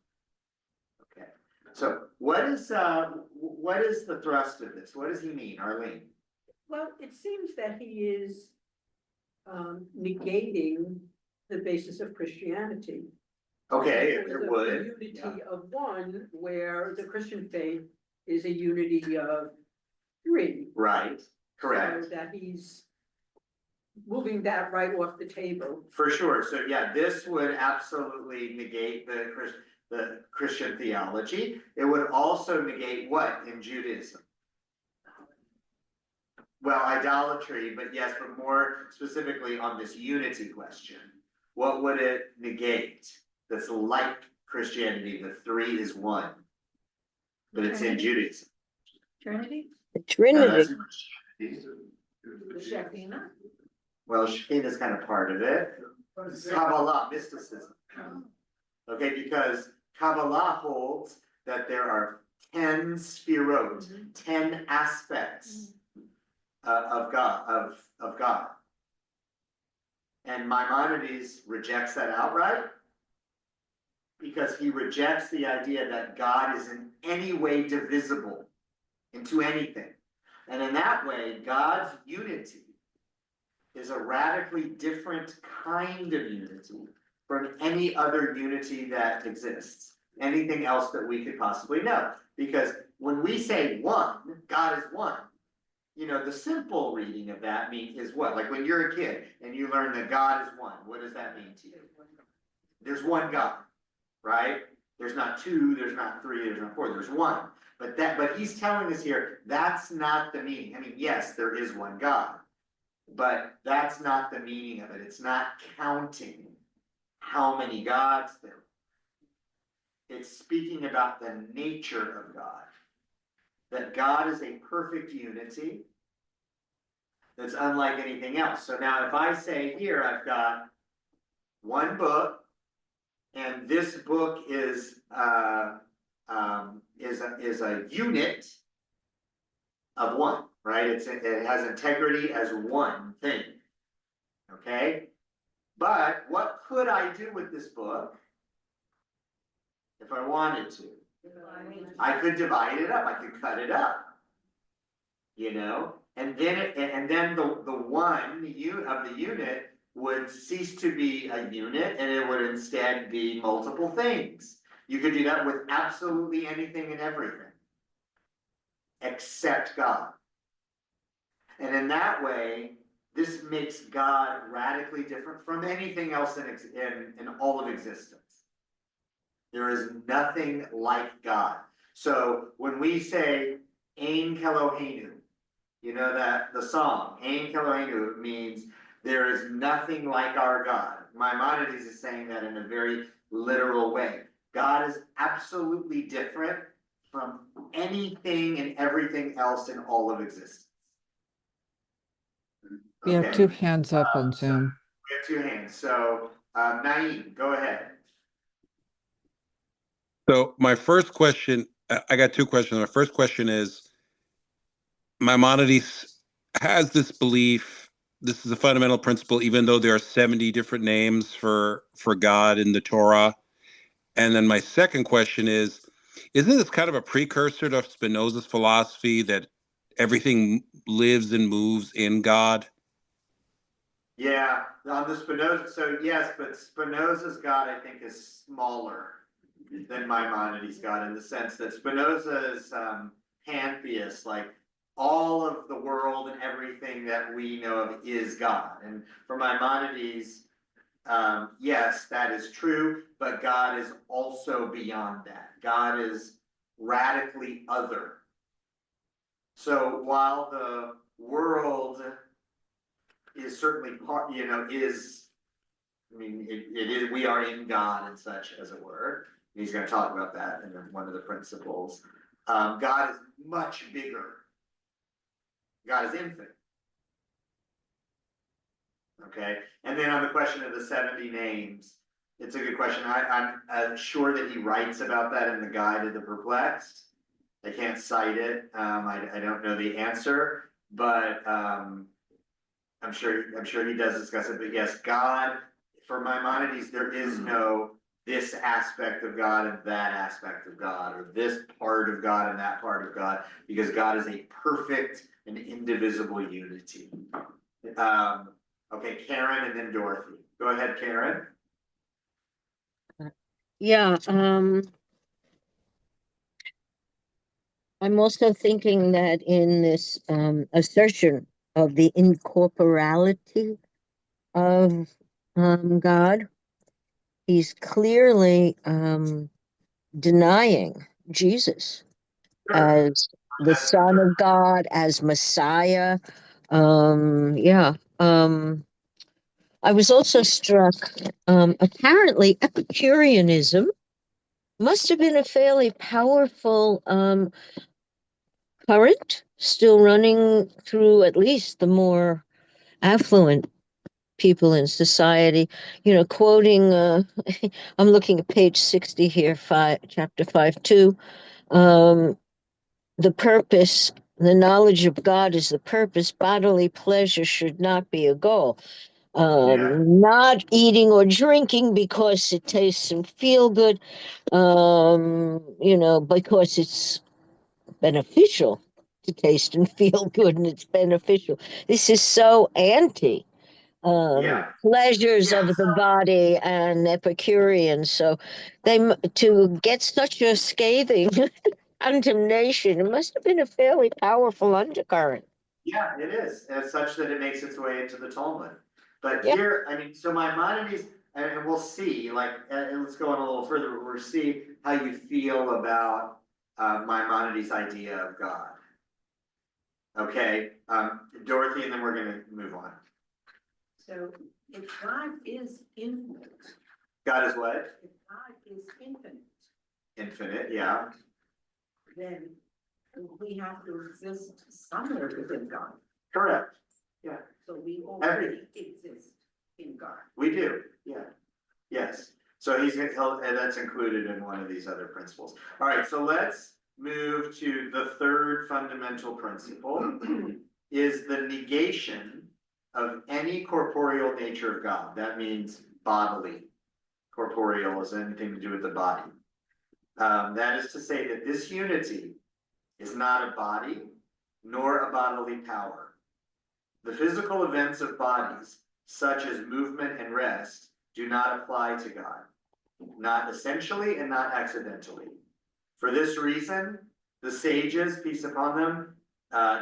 Okay, so what is the thrust of this? What does he mean, Arlene? Well, it seems that he is negating the basis of Christianity. Okay, Because it of would. the unity of one, where the Christian faith is a unity of three. Right, correct. So that he's moving that right off the table. For sure. So yeah, this would absolutely negate the Christian theology. It would also negate what in Judaism? Well, idolatry, but yes, but more specifically on this unity question. What would it negate that's like Christianity? The three is one, but it's in Judaism. Trinity? The No, Trinity. that's The Shekinah? well, Shekinah is kind of part of it. Kabbalah, mysticism. Okay, because Kabbalah holds that there are 10 sphirot, 10 aspects of God, of God. And Maimonides rejects that outright because he rejects the idea that God is in any way divisible into anything. And in that way, God's unity is a radically different kind of unity from any other unity that exists, anything else that we could possibly know. Because when we say one, God is one, you know, the simple reading of that is what? Like when you're a kid and you learn that God is one, what does that mean to you? There's one God, right? There's not two, there's not three, there's not four, there's one. But he's telling us here, that's not the meaning. I mean, yes, there is one God, but that's not the meaning of it. It's not counting how many gods there are. It's speaking about the nature of God. That God is a perfect unity that's unlike anything else. So now if I say here, I've got one book, and this book is a unit of one, right? It has integrity as one thing, okay? But what could I do with this book if I wanted to? I could divide it up. I could cut it up, you know, and then the one of the unit would cease to be a unit, and it would instead be multiple things. You could do that with absolutely anything and everything, except God. And in that way, this makes God radically different from anything else in all of existence. There is nothing like God. So when we say Ein Keloheinu, you know that the song, Ein Keloheinu, means there is nothing like our God. Maimonides is saying that in a very literal way. God is absolutely different from anything and everything else in all of existence. We have two hands up on Zoom. We have two hands. So, Naeem, go ahead. So my first question, I got two questions. My first question is, Maimonides has this belief, this is a fundamental principle, even though there are 70 different names for God in the Torah. And then my second question is, isn't this kind of a precursor to Spinoza's philosophy that everything lives and moves in God? Yeah, on the Spinoza, so yes, but Spinoza's God, I think, is smaller than Maimonides' God in the sense that Spinoza is pantheist, like all of the world and everything that we know of is God. And for Maimonides, yes, that is true, but God is also beyond that. God is radically other. So while the world is certainly part, you know, is, I mean, it is, we are in God and such, as it were. He's going to talk about that in one of the principles. God is much bigger God is infinite. Okay, and then on the question of the 70 names, it's a good question. I'm sure that he writes about that in the Guide to the Perplexed. I can't cite it. I don't know the answer, but I'm sure he does discuss it. But yes, God, for Maimonides, there is no this aspect of God and that aspect of God, or this part of God and that part of God, because God is a perfect and indivisible unity. Okay, Karen and then Dorothy. Go ahead, Karen. Yeah, I'm also thinking that in this assertion of the incorporality of God, he's clearly denying Jesus as the Son of God, as Messiah. Yeah. I was also struck, apparently Epicureanism must have been a fairly powerful current still running through at least the more affluent people in society. You know, quoting, I'm looking at page 60 here, chapter 5:2. The purpose, the knowledge of God is the purpose. Bodily pleasure should not be a goal. Not eating or drinking because it tastes and feel good, because it's beneficial to taste and feel good and it's beneficial. This is so anti pleasures of the body and Epicurean. So to get such a scathing condemnation, it must have been a fairly powerful undercurrent. Yeah, it is, as such that it makes its way into the Talmud. But Yeah. here, I mean, so Maimonides, and we'll see, like, let's go on a little further, we'll see how you feel about Maimonides' idea of God. Okay, Dorothy, and then we're gonna move on. So if God is infinite, God is what? if God is infinite, Infinite, yeah. then we have to exist somewhere within God. Correct. Yeah. So we already exist in God. We do, yeah. Yes. So and that's included in one of these other principles. All right, so let's move to the third fundamental principle is the negation of any corporeal nature of God. That means bodily. Corporeal is anything to do with the body. That is to say that this unity is not a body nor a bodily power. The physical events of bodies, such as movement and rest, do not apply to God, not essentially and not accidentally. For this reason, the sages, peace upon them,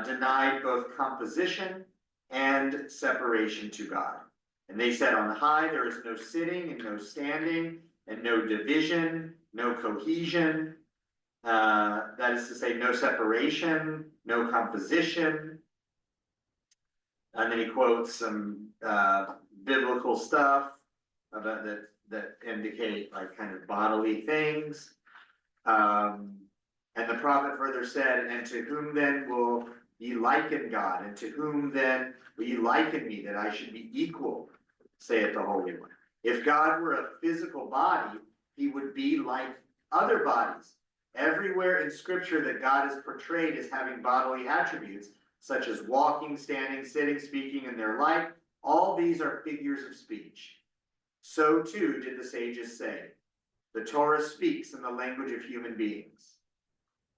denied both composition and separation to God. And they said, on high there is no sitting and no standing, and no division, no cohesion. That is to say, no separation, no composition. And then he quotes some biblical stuff about that indicate like kind of bodily things. And the prophet further said, and to whom then will ye liken God? And to whom then will ye liken me, that I should be equal, saith the Holy One? If God were a physical body, he would be like other bodies. Everywhere in Scripture that God is portrayed as having bodily attributes, such as walking, standing, sitting, speaking, and their like, all these are figures of speech. So too did the sages say. The Torah speaks in the language of human beings.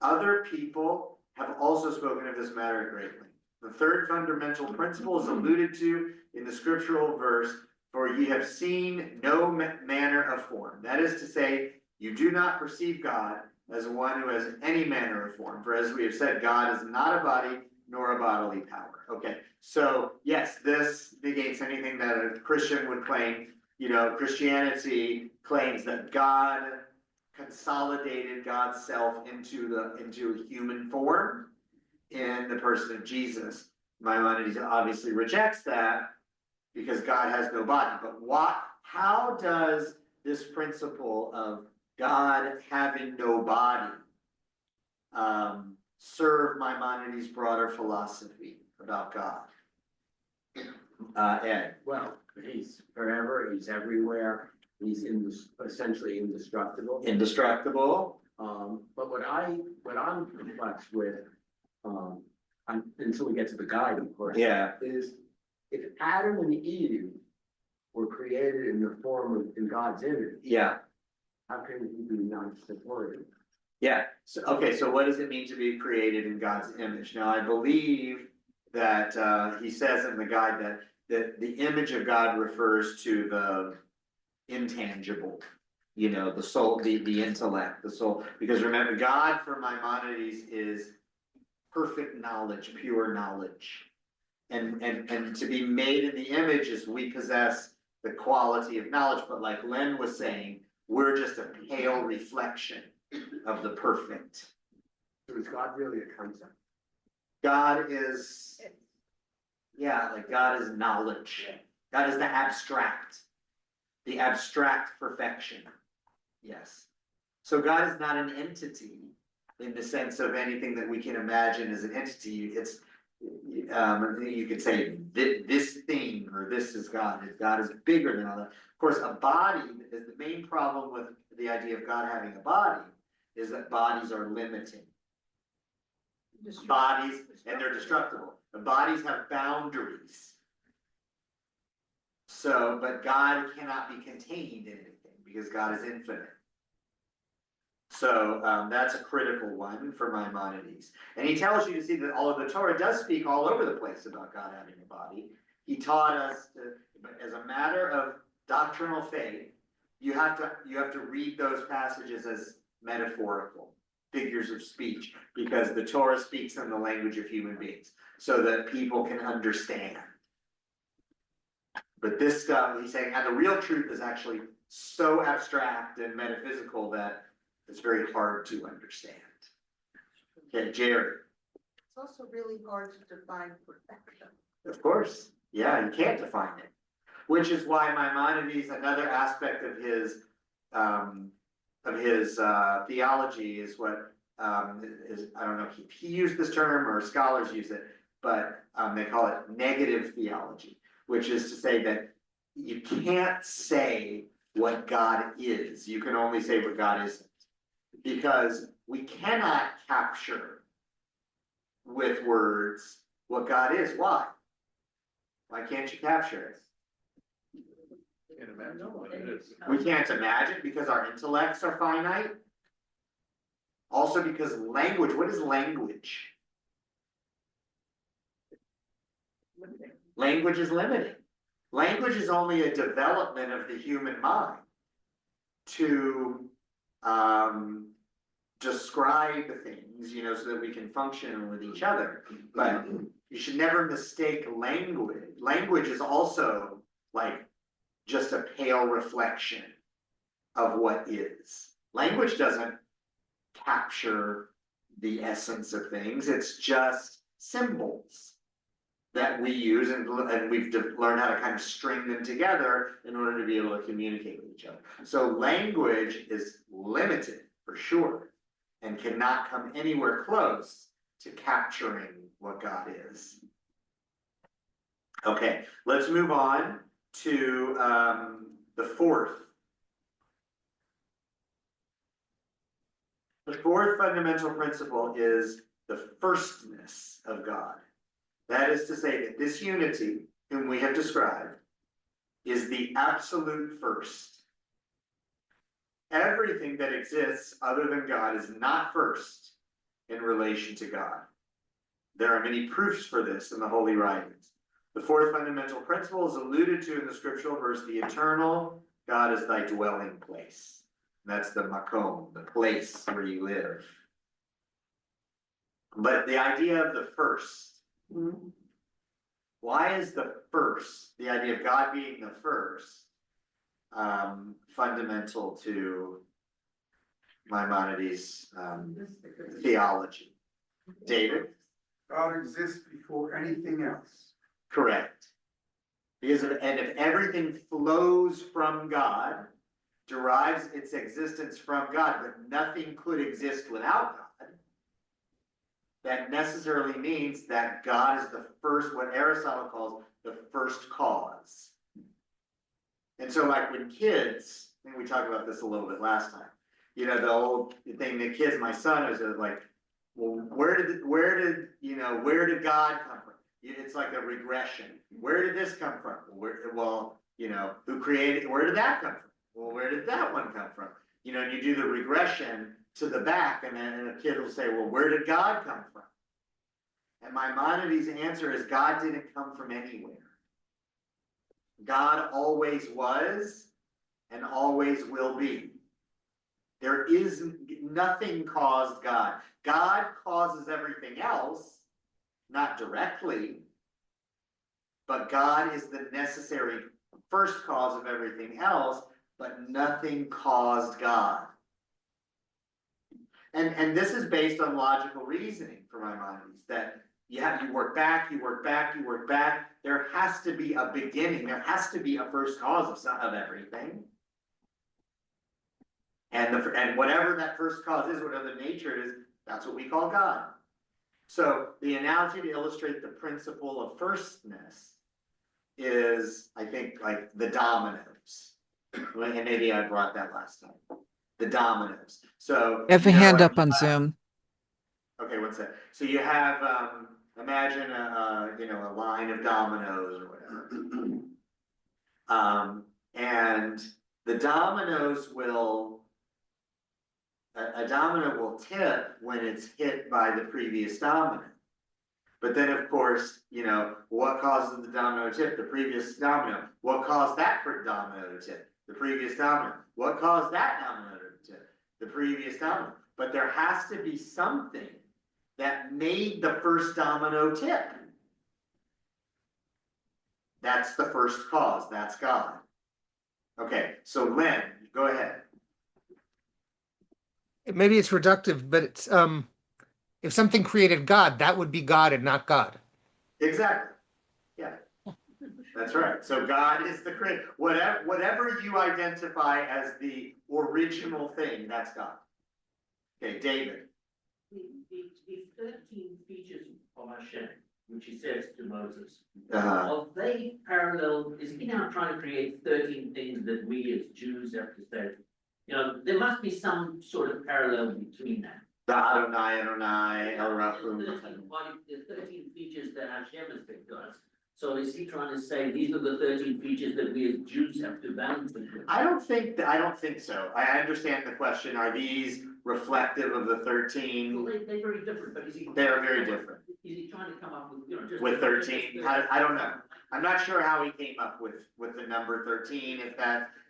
Other people have also spoken of this matter greatly. The third fundamental principle is alluded to in the scriptural verse, for ye have seen no manner of form. That is to say, you do not perceive God as one who has any manner of form. For as we have said, God is not a body nor a bodily power. Okay, so yes, this negates anything that a Christian would claim. You know, Christianity claims that God consolidated God's self into a human form in the person of Jesus. Maimonides obviously rejects that because God has no body. But how does this principle of God having no body serve Maimonides' broader philosophy? about God? Ed? Well, he's forever, he's everywhere, he's essentially indestructible. Indestructible. But what I'm perplexed with, until we get to the guide, of course. Yeah. Is if Adam and Eve were created in the form of, in God's image, Yeah. how can he be non-supportive? Yeah, so, okay, so what does it mean to be created in God's image? Now, I believe that, he says in the guide that the image of God refers to the intangible, you know, the soul, the intellect, the soul, because remember, God for Maimonides is perfect knowledge, pure knowledge. And to be made in the image is we possess the quality of knowledge, but like Len was saying, we're just a pale reflection of the perfect. So is God really a concept? God is, yeah, like God is knowledge. God is the abstract perfection. Yes. So God is not an entity in the sense of anything that we can imagine as an entity. It's, you could say this thing or this is God. God is bigger than all that. Of course, a body is the main problem with the idea of God having a body is that bodies are limiting. Bodies, and they're destructible. The bodies have boundaries. So, but God cannot be contained in anything because God is infinite. So that's a critical one for Maimonides. And he tells you to see that all of the Torah does speak all over the place about God having a body. He taught us to, as a matter of doctrinal faith, you have to read those passages as metaphorical, figures of speech, because the Torah speaks in the language of human beings, so that people can understand. But this stuff, he's saying, now the real truth is actually so abstract and metaphysical that it's very hard to understand. Okay, Jerry. It's also really hard to define perfection. Of course, yeah, you can't define it. Which is why Maimonides, another aspect of his theology is what is, I don't know if he used this term or scholars use it, but they call it negative theology, which is to say that you can't say what God is. You can only say what God isn't. Because we cannot capture with words what God is. Why? Why can't you capture it? Can't imagine what it is. We can't imagine because our intellects are finite. Also because language, what is language? Language is limiting. Language is only a development of the human mind to describe things, you know, so that we can function with each other. But you should never mistake language. Language is also like just a pale reflection of what is. Language doesn't capture the essence of things. It's just symbols that we use, and we've learned how to kind of string them together in order to be able to communicate with each other. So language is limited for sure, and cannot come anywhere close to capturing what God is. Okay, let's move on to the fourth. The fourth fundamental principle is the firstness of God. That is to say that this unity, whom we have described, is the absolute first. Everything that exists other than God is not first in relation to God. There are many proofs for this in the Holy Writings. The fourth fundamental principle is alluded to in the scriptural verse, the eternal God is thy dwelling place. That's the makom, the place where you live. But the idea of the first, why is the first, the idea of God being the first, fundamental to Maimonides' theology? David? God exists before anything else. Correct. Because if everything flows from God, derives its existence from God, but nothing could exist without God, that necessarily means that God is the first, what Aristotle calls the first cause. And so like when kids, I think we talked about this a little bit last time, you know, the old thing, the kids, my son is like, well, where did God come from? It's like a regression. Where did this come from? Well, you know, who created, where did that come from? Well, where did that one come from? You know, and you do the regression to the back, and then a kid will say, well, where did God come from? And Maimonides' answer is God didn't come from anywhere. God always was and always will be. There is nothing caused God. God causes everything else, not directly, but God is the necessary first cause of everything else, but nothing caused God. And this is based on logical reasoning for Maimonides, that you work back, you work back, you work back. There has to be a beginning. There has to be a first cause of everything. And whatever that first cause is, whatever the nature is, that's what we call God. So the analogy to illustrate the principle of firstness is, I think, like the dominoes. And maybe I brought that last time. The dominoes. So You have a hand up on Zoom. Okay, what's that? So you have, imagine a line of dominoes or whatever. And the dominoes a domino will tip when it's hit by the previous domino. But then, of course, you know, what causes the domino to tip? The previous domino. What caused that domino to tip? The previous domino. What caused that domino to tip? The previous domino. But there has to be something that made the first domino tip. That's the first cause. That's God. Okay, so Lynn, go ahead. Maybe it's reductive, but it's if something created God, that would be God and not God. Exactly. Yeah. That's right. So God is the creator. Whatever you identify as the original thing, that's God. Okay, David. The 13 features of Hashem, which he says to Moses, Uh-huh. are they parallel? Is he now trying to create 13 things that we as Jews have to say? You know, there must be some sort of parallel between them. The Adonai, El Rahum. The 13 features that Hashem has picked us. So is he trying to say these are the 13 features that we as Jews have to balance? I don't think so. I understand the question. Are these reflective of the 13? Well, they're very different, but They're very different. Is he trying to come up with, just with 13? I don't know. I'm not sure how he came up with the number 13.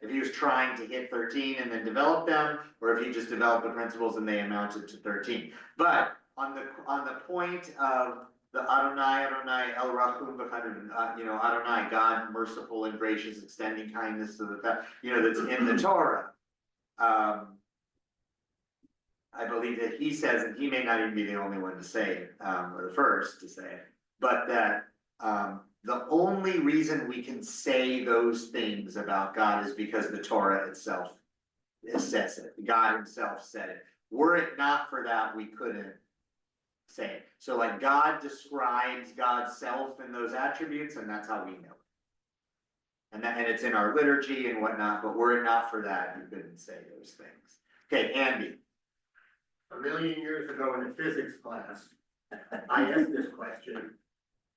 If he was trying to hit 13 and then develop them, or if he just developed the principles and they amounted to 13. But on the point of the Adonai, El Rahum, Adonai, God, merciful and gracious, extending kindness to that's in the Torah. I believe that he says, and he may not even be the only one to say it, or the first to say it, but that the only reason we can say those things about God is because the Torah itself says it. God himself said it. Were it not for that, we couldn't say it. So like God describes God's self in those attributes, and that's how we know it. And it's in our liturgy and whatnot, but were it not for that, you couldn't say those things. Okay, Andy. A million years ago in a physics class, I asked this question,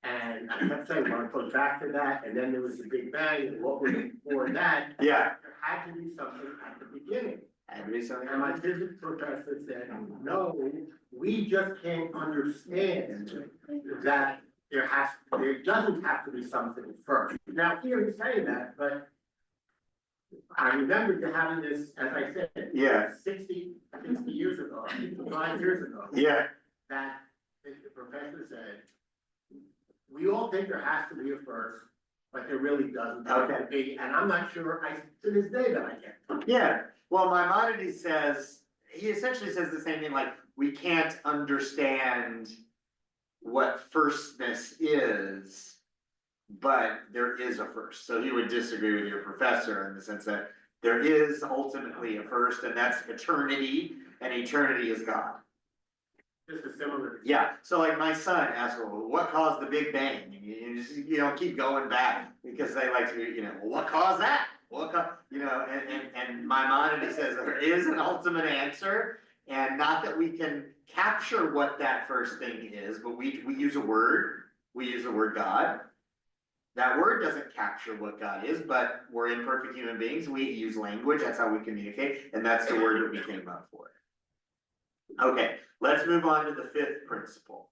and I kept saying, well, it goes back to that, and then there was the Big Bang, and what was before that? Yeah. There had to be something at the beginning. Had to be something. And my physics professor said, no, we just can't understand that there doesn't have to be something first. Now, here he's saying that, but I remember having this, as I said, 60 years ago, 5 years ago. Yeah. That the professor said, we all think there has to be a first, but there really doesn't have to be. And I'm not sure, to this day, that I get. Yeah. Well, Maimonides he essentially says the same thing, like, we can't understand what firstness is, but there is a first. So he would disagree with your professor in the sense that there is ultimately a first, and that's eternity, and eternity is God. Just a similar. Yeah, so like my son asked, well, what caused the Big Bang? And you just, keep going back because they like to, well, what caused that? And Maimonides says there is an ultimate answer, and not that we can capture what that first thing is, but we use a word. We use the word God. That word doesn't capture what God is, but we're imperfect human beings. We use language. That's how we communicate, and that's the word that we came up for. Okay, let's move on to the fifth principle.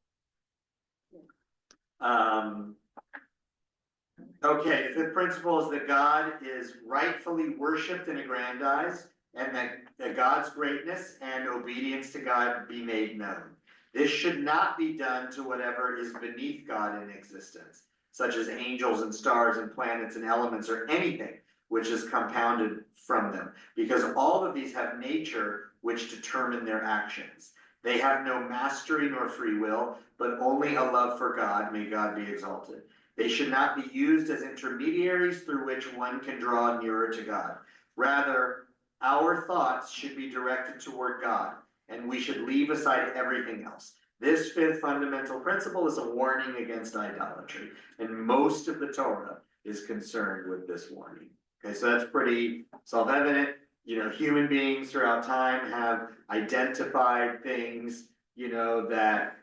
Okay, the fifth principle is that God is rightfully worshipped and aggrandized, and that God's greatness and obedience to God be made known. This should not be done to whatever is beneath God in existence, such as angels and stars and planets and elements or anything which is compounded from them, because all of these have nature which determine their actions. They have no mastery nor free will, but only a love for God. May God be exalted. They should not be used as intermediaries through which one can draw nearer to God. Rather, our thoughts should be directed toward God, and we should leave aside everything else. This fifth fundamental principle is a warning against idolatry, and most of the Torah is concerned with this warning. Okay, so that's pretty self-evident. Human beings throughout time have identified things, that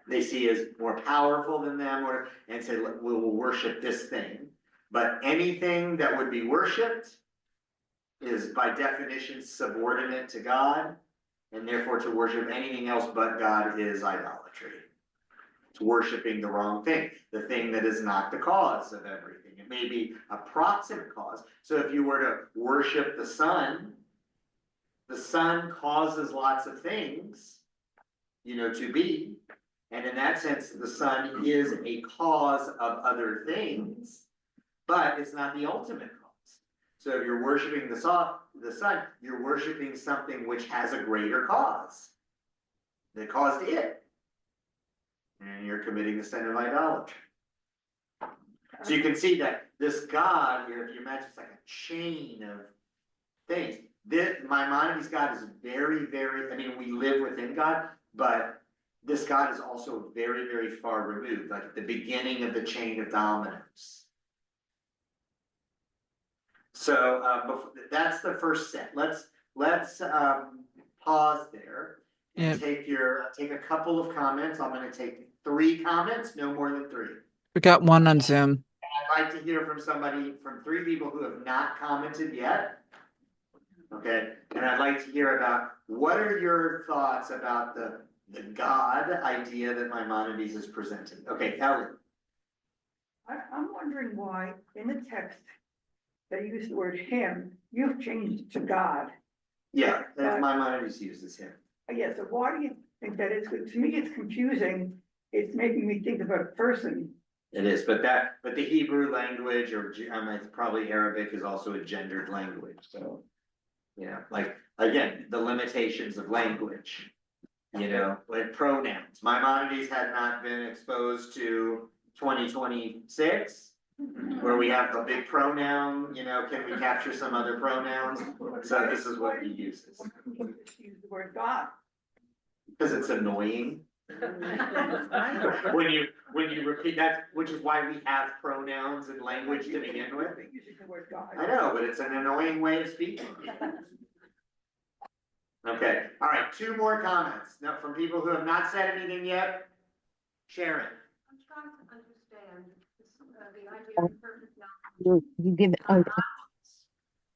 they see as more powerful than them, and say, we will worship this thing. But anything that would be worshipped is by definition subordinate to God, and therefore to worship anything else but God is idolatry. It's worshiping the wrong thing, the thing that is not the cause of everything. It may be a proximate cause. So if you were to worship the sun causes lots of things, to be. And in that sense, the sun is a cause of other things, but it's not the ultimate cause. So if you're worshiping the sun, you're worshiping something which has a greater cause that caused it. And you're committing the sin of idolatry. So you can see that this God, if you imagine it's like a chain of things. Maimonides' God is very, very, we live within God, but this God is also very, very far removed, like at the beginning of the chain of dominoes. So that's the first set. Let's pause there and take a couple of comments. I'm going to take 3 comments, no more than 3. We got one on Zoom. I'd like to hear from 3 people who have not commented yet. Okay, and I'd like to hear about what are your thoughts about the God idea that Maimonides is presenting. Okay, Ellie. I'm wondering why in the text they use the word him, you've changed it to God. Yeah, that's Maimonides uses him. Yeah, so why do you think that is? To me, it's confusing. It's making me think of a person. It is, but the Hebrew language, or probably Arabic, is also a gendered language. So, like again, the limitations of language. Like pronouns. Maimonides had not been exposed to 2026, where we have the big pronoun. Can we capture some other pronouns? So this is what he uses. Use the word God. Because it's annoying. when you repeat that, which is why we have pronouns in language to begin with. I know, but it's an annoying way of speaking. Okay, all right, 2 more comments. Now, from people who have not said anything yet. Sharon. I'm trying to understand the idea of perfect knowledge. You give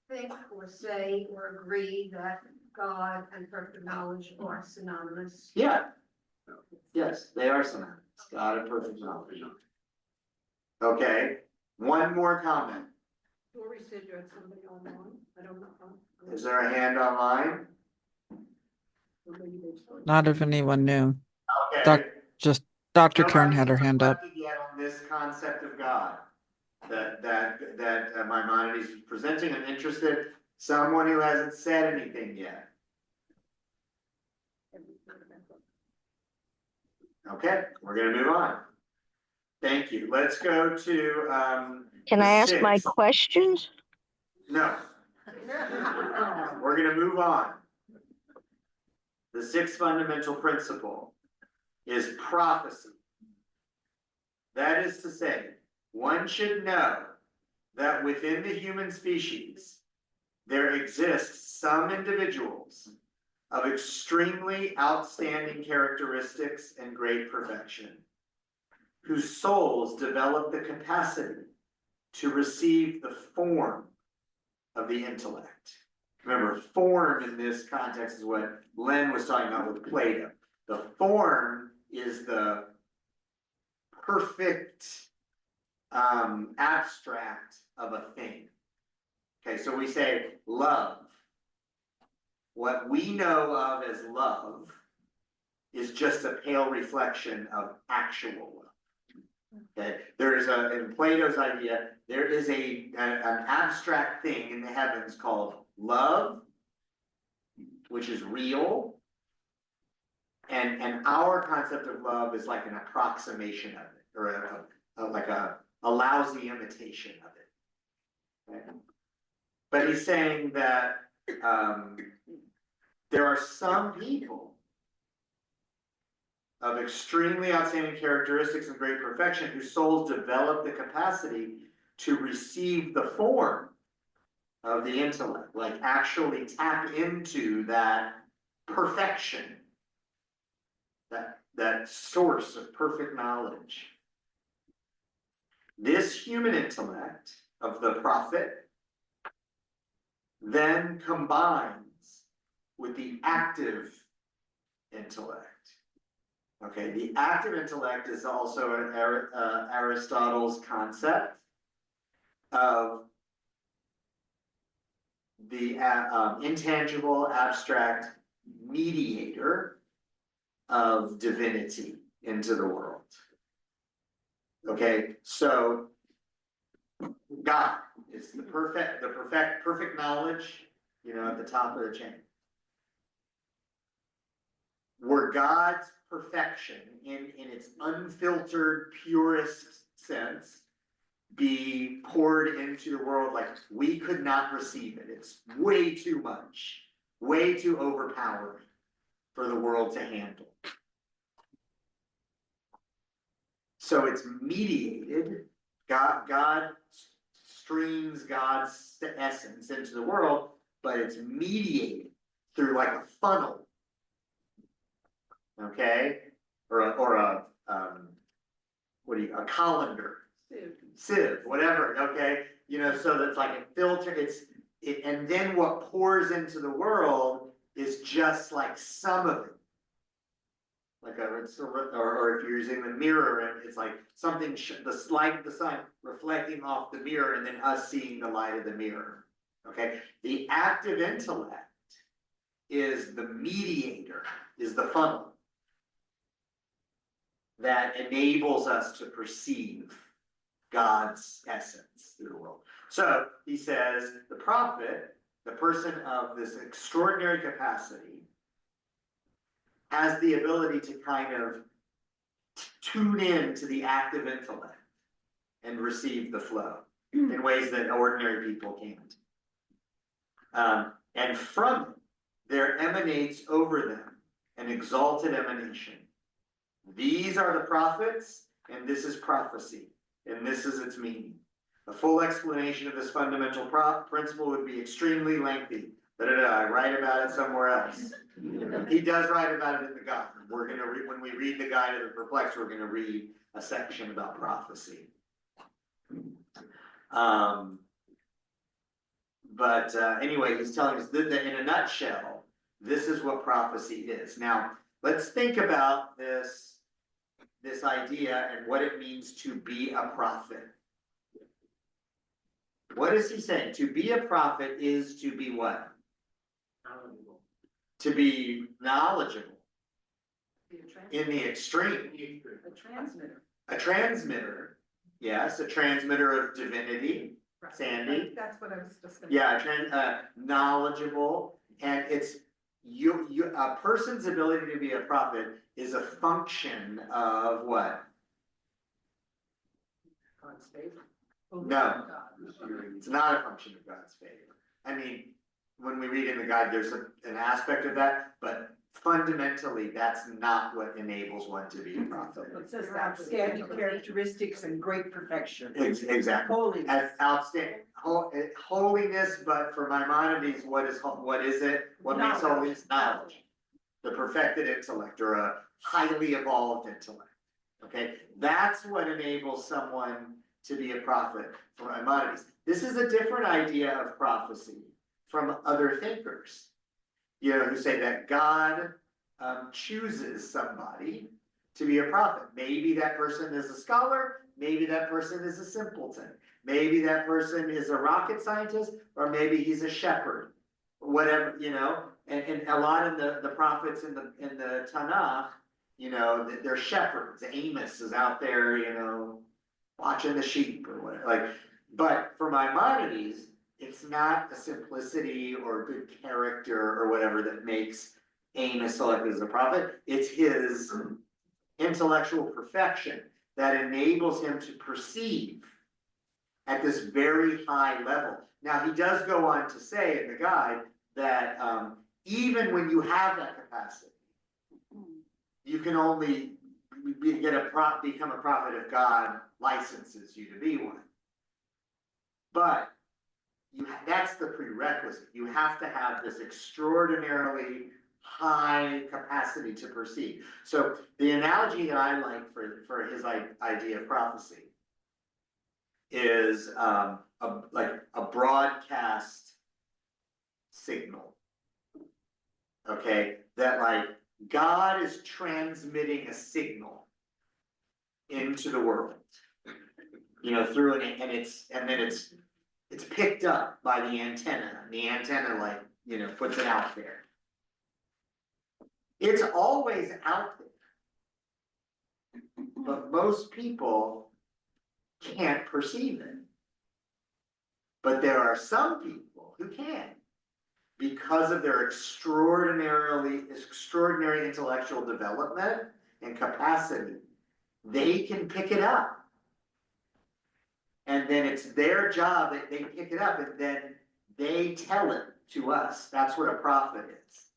Think or say or agree that God and perfect knowledge are synonymous. Yeah. Yes, they are synonymous. God and perfect knowledge. Okay, 1 more comment. Dory said you had somebody online. I don't know. Is there a hand online? Not if anyone knew. Okay. Just Dr. Kern Nobody had her hand up. Yet on this concept of God that Maimonides is presenting. I'm interested. Someone who hasn't said anything yet. Okay, we're gonna move on. Thank you. Let's go to Can I ask my questions? No. We're gonna move on. The sixth fundamental principle is prophecy. That is to say, one should know that within the human species, there exists some individuals of extremely outstanding characteristics and great perfection, whose souls develop the capacity to receive the form of the intellect. Remember, form in this context is what Len was talking about with Plato. The form is the perfect abstract of a thing. Okay, so we say love. What we know of as love is just a pale reflection of actual love. Okay, in Plato's idea, there is an abstract thing in the heavens called love, which is real, and our concept of love is like an approximation of it, or like a lousy imitation of it. Okay? But he's saying that there are some people of extremely outstanding characteristics and great perfection whose souls develop the capacity to receive the form of the intellect, like actually tap into that perfection, that source of perfect knowledge. This human intellect of the prophet then combines with the active intellect. Okay, the active intellect is also Aristotle's concept of the intangible, abstract mediator of divinity into the world. Okay, so God is the perfect knowledge, at the top of the chain. Were God's perfection in its unfiltered, purest sense be poured into the world, like we could not receive it. It's way too much, way too overpowering for the world to handle. So it's mediated. God streams God's essence into the world, but it's mediated through like a funnel. Okay, or a colander, sieve, whatever. Okay, so that's like a filter. And then what pours into the world is just like some of it, or if you're using the mirror, and it's like something the light of the sun reflecting off the mirror, and then us seeing the light of the mirror. Okay, the active intellect is the mediator, is the funnel that enables us to perceive God's essence through the world. So he says the prophet, the person of this extraordinary capacity, has the ability to kind of tune in to the active intellect and receive the flow in ways that ordinary people can't. And from it, there emanates over them an exalted emanation. These are the prophets, and this is prophecy, and this is its meaning. A full explanation of this fundamental principle would be extremely lengthy. I write about it somewhere else. He does write about it in the guide. We're going to read, when we read the Guide to the Perplexed, we're going to read a section about prophecy. Anyway, he's telling us that in a nutshell, this is what prophecy is. Now, let's think about this idea and what it means to be a prophet. What is he saying? To be a prophet is to be what? Knowledgeable. To be knowledgeable. In the extreme. A transmitter. A transmitter. Yes, a transmitter of divinity. Right. Sandy. That's what I was just gonna say. Yeah, knowledgeable. And it's a person's ability to be a prophet is a function of what? God's favor. No, it's not a function of God's favor. I mean, when we read in the guide, there's an aspect of that, but fundamentally, that's not what enables one to be a prophet. It says outstanding characteristics and great perfection. Exactly. Holiness. As outstanding, holiness, but for Maimonides, what is it? What makes holiness? Knowledge. The perfected intellect, or a highly evolved intellect. Okay, that's what enables someone to be a prophet for Maimonides. This is a different idea of prophecy from other thinkers, who say that God chooses somebody to be a prophet. Maybe that person is a scholar, maybe that person is a simpleton, maybe that person is a rocket scientist, or maybe he's a shepherd, whatever, and a lot of the prophets in the Tanakh, they're shepherds. Amos is out there, watching the sheep or whatever. But for Maimonides, it's not a simplicity or good character or whatever that makes Amos selected as a prophet. It's his intellectual perfection that enables him to perceive at this very high level. Now, he does go on to say in the guide that even when you have that capacity, you can only become a prophet if God licenses you to be one. But that's the prerequisite. You have to have this extraordinarily high capacity to perceive. So the analogy that I like for his idea of prophecy is like a broadcast signal. Okay, that God is transmitting a signal into the world, through and then it's picked up by the antenna, and the antenna puts it out there. It's always out there, but most people can't perceive it. But there are some people who can, because of their extraordinary intellectual development and capacity. They can pick it up. And then it's their job that they pick it up, and then they tell it to us. That's what a prophet is.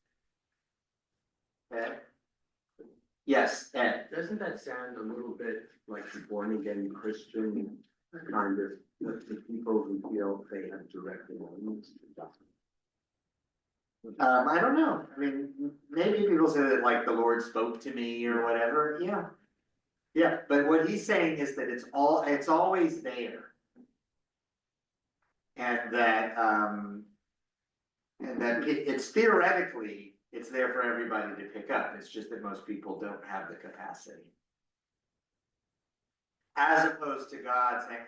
Okay? Yes, Ed. Doesn't that sound a little bit like the born again Christian kind of, the people who feel they have direct anointings? I don't know. I mean, maybe people say that the Lord spoke to me or whatever. Yeah. Yeah, but what he's saying is that it's always there. And that it's theoretically, it's there for everybody to pick up. It's just that most people don't have the capacity. As opposed to God saying,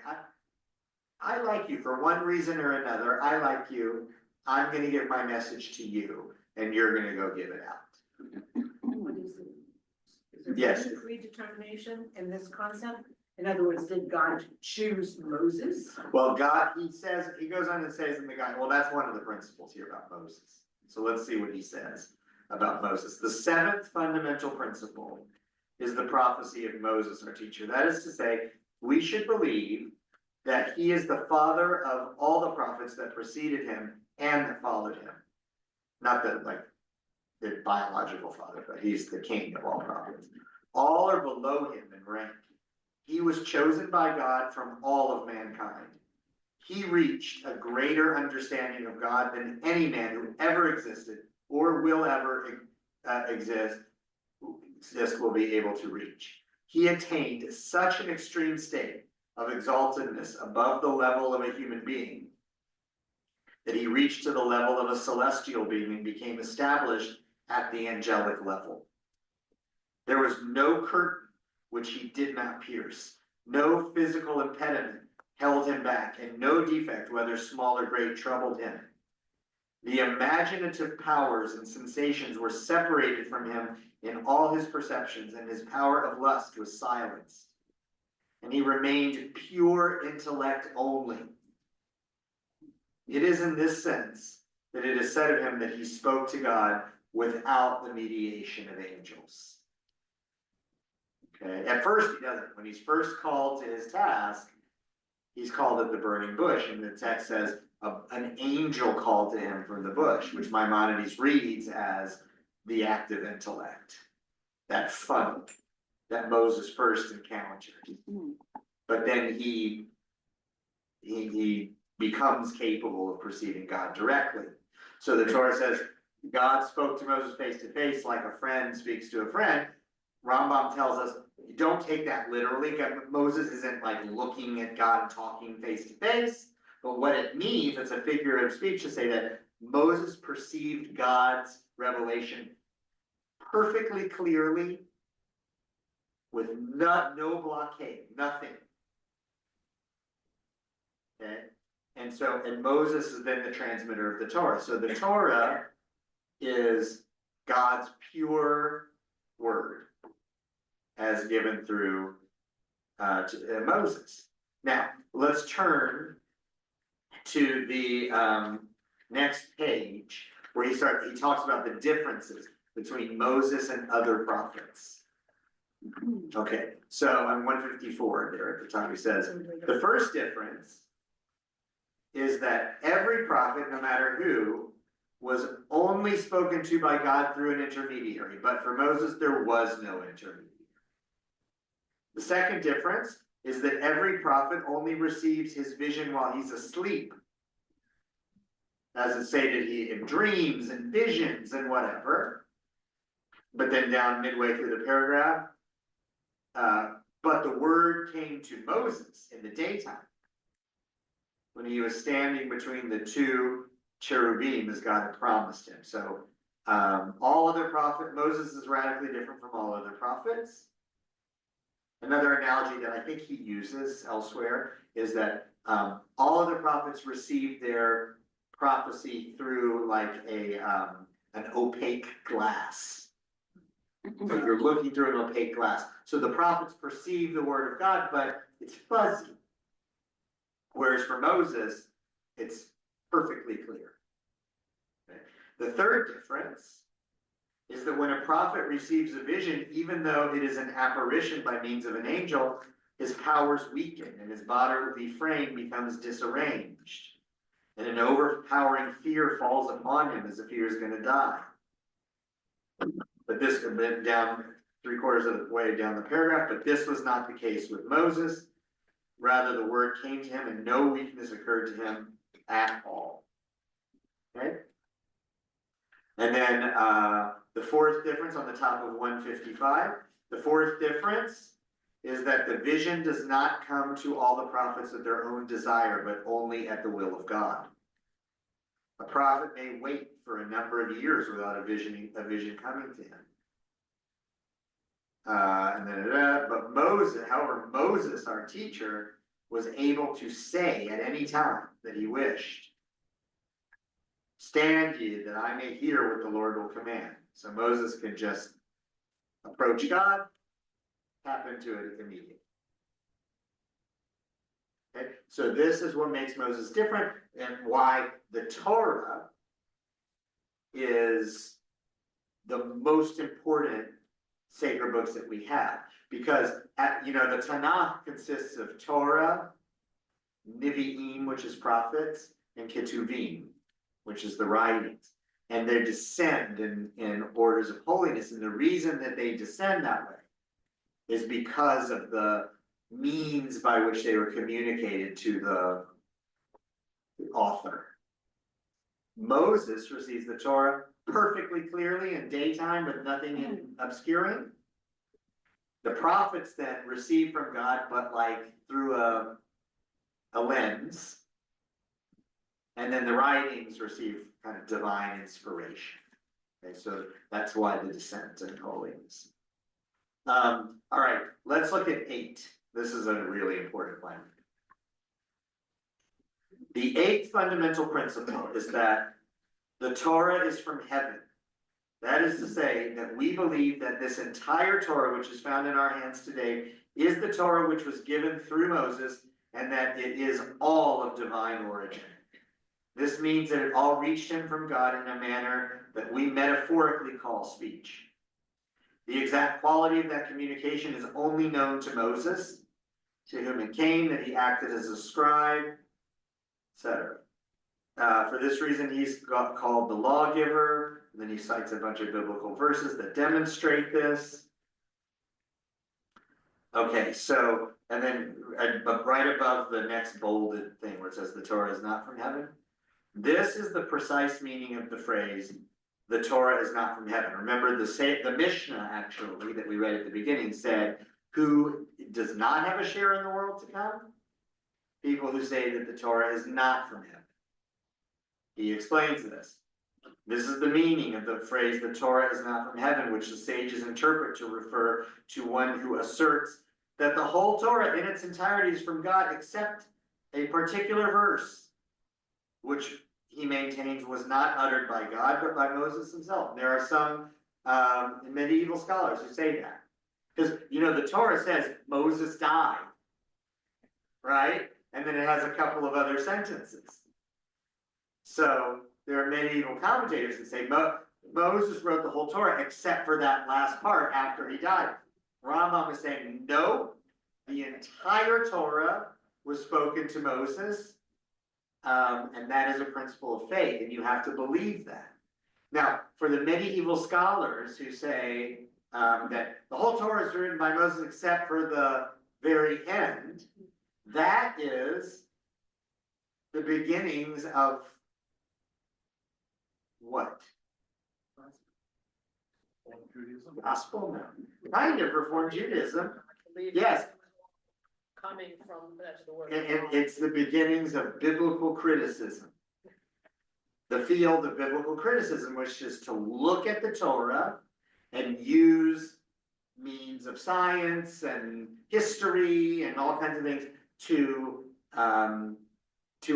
I like you for one reason or another. I like you. I'm going to give my message to you, and you're going to go give it out. What is it? Is there Yes. any predetermination in this concept? In other words, did God choose Moses? Well, he goes on and says in the guide, well, that's one of the principles here about Moses. So let's see what he says about Moses. The seventh fundamental principle is the prophecy of Moses, our teacher. That is to say, we should believe that he is the father of all the prophets that preceded him and that followed him. Not that the biological father, but he's the king of all prophets. All are below him in rank. He was chosen by God from all of mankind. He reached a greater understanding of God than any man who ever existed or will ever exist will be able to reach. He attained such an extreme state of exaltedness above the level of a human being that he reached to the level of a celestial being and became established at the angelic level. There was no curtain which he did not pierce. No physical impediment held him back, and no defect, whether small or great, troubled him. The imaginative powers and sensations were separated from him in all his perceptions, and his power of lust was silenced. And he remained pure intellect only. It is in this sense that it is said of him that he spoke to God without the mediation of angels. Okay. At first he doesn't. When he's first called to his task, he's called at the burning bush. And the text says an angel called to him from the bush, which Maimonides reads as the active intellect, that funnel that Moses first encountered. But then he becomes capable of perceiving God directly. So the Torah says God spoke to Moses face to face like a friend speaks to a friend. Rambam tells us you don't take that literally. Moses isn't like looking at God and talking face to face, but what it means, it's a figure of speech to say that Moses perceived God's revelation perfectly clearly with no blockade, nothing. Okay, and Moses is then the transmitter of the Torah. So the Torah is God's pure word as given through Moses. Now, let's turn to the next page where he talks about the differences between Moses and other prophets. Okay, so on 154 there at the top he says, the first difference is that every prophet, no matter who, was only spoken to by God through an intermediary, but for Moses there was no intermediary. The second difference is that every prophet only receives his vision while he's asleep. As it's stated, he in dreams and visions and whatever. But then down midway through the paragraph, but the word came to Moses in the daytime when he was standing between the two cherubim as God had promised him. So all other prophets, Moses is radically different from all other prophets. Another analogy that I think he uses elsewhere is that all other prophets received their prophecy through like an opaque glass. So you're looking through an opaque glass. So the prophets perceive the word of God, but it's fuzzy. Whereas for Moses, it's perfectly clear. Okay. The third difference is that when a prophet receives a vision, even though it is an apparition by means of an angel, his powers weaken and his bodily frame becomes disarranged. And an overpowering fear falls upon him as if he was going to die. But this, down 3/4 of the way down the paragraph, but this was not the case with Moses. Rather, the word came to him and no weakness occurred to him at all. Okay? And then the fourth difference on the top of 155, the fourth difference is that the vision does not come to all the prophets at their own desire, but only at the will of God. A prophet may wait for a number of years without a vision coming to him. But Moses, however, Moses, our teacher, was able to say at any time that he wished, "Stand ye, that I may hear what the Lord will command." So Moses could just approach God, tap into it immediately. Okay? So this is what makes Moses different and why the Torah is the most important sacred books that we have. Because, the Tanakh consists of Torah, Nevi'im, which is prophets, and Ketuvim, which is the writings. And they descend in orders of holiness. And the reason that they descend that way is because of the means by which they were communicated to the author. Moses receives the Torah perfectly clearly in daytime with nothing obscuring. The prophets then receive from God, but like through a lens. And then the writings receive kind of divine inspiration. Okay, so that's why the descent in holiness. All right, let's look at 8. This is a really important one. The 8th fundamental principle is that the Torah is from heaven. That is to say that we believe that this entire Torah, which is found in our hands today, is the Torah which was given through Moses, and that it is all of divine origin. This means that it all reached him from God in a manner that we metaphorically call speech. The exact quality of that communication is only known to Moses, to whom it came, that he acted as a scribe, etc. For this reason, he's called the lawgiver, and then he cites a bunch of biblical verses that demonstrate this. Okay, so, and then, but right above the next bolded thing where it says the Torah is not from heaven, this is the precise meaning of the phrase, the Torah is not from heaven. Remember the Mishnah actually that we read at the beginning said, who does not have a share in the world to come? People who say that the Torah is not from heaven. He explains this. This is the meaning of the phrase, the Torah is not from heaven, which the sages interpret to refer to one who asserts that the whole Torah in its entirety is from God, except a particular verse, which he maintains was not uttered by God, but by Moses himself. There are some medieval scholars who say that. Because, you know, the Torah says Moses died, right? And then it has a couple of other sentences. So there are medieval commentators that say Moses wrote the whole Torah except for that last part after he died. Rambam is saying, no, the entire Torah was spoken to Moses, and that is a principle of faith, and you have to believe that. Now, for the medieval scholars who say that the whole Torah is written by Moses except for the very end, that is the beginnings of what? Gospel, no. Kind of Reformed Judaism. Yes. Coming from, that's the word. It's the beginnings of biblical criticism. The field of biblical criticism, which is to look at the Torah and use means of science and history and all kinds of things to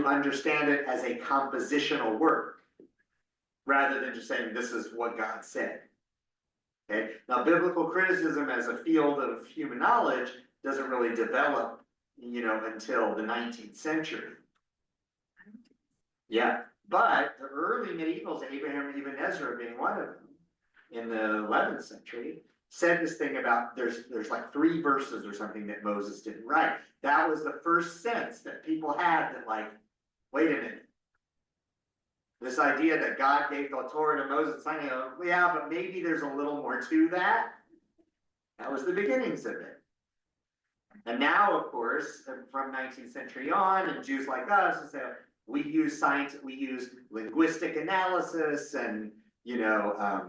understand it as a compositional work, rather than just saying this is what God said. Okay. Now, biblical criticism as a field of human knowledge doesn't really develop, you know, until the 19th century. Yeah, but the early medievals, Abraham Ibn Ezra being one of them, in the 11th century, said this thing about there's like 3 verses or something that Moses didn't write. That was the first sense that people had that, like, wait a minute. This idea that God gave the Torah to Moses, I know, yeah, but maybe there's a little more to that. That was the beginnings of it. And now, of course, from 19th century on, and Jews like us, say, we use science, we use linguistic analysis and, you know,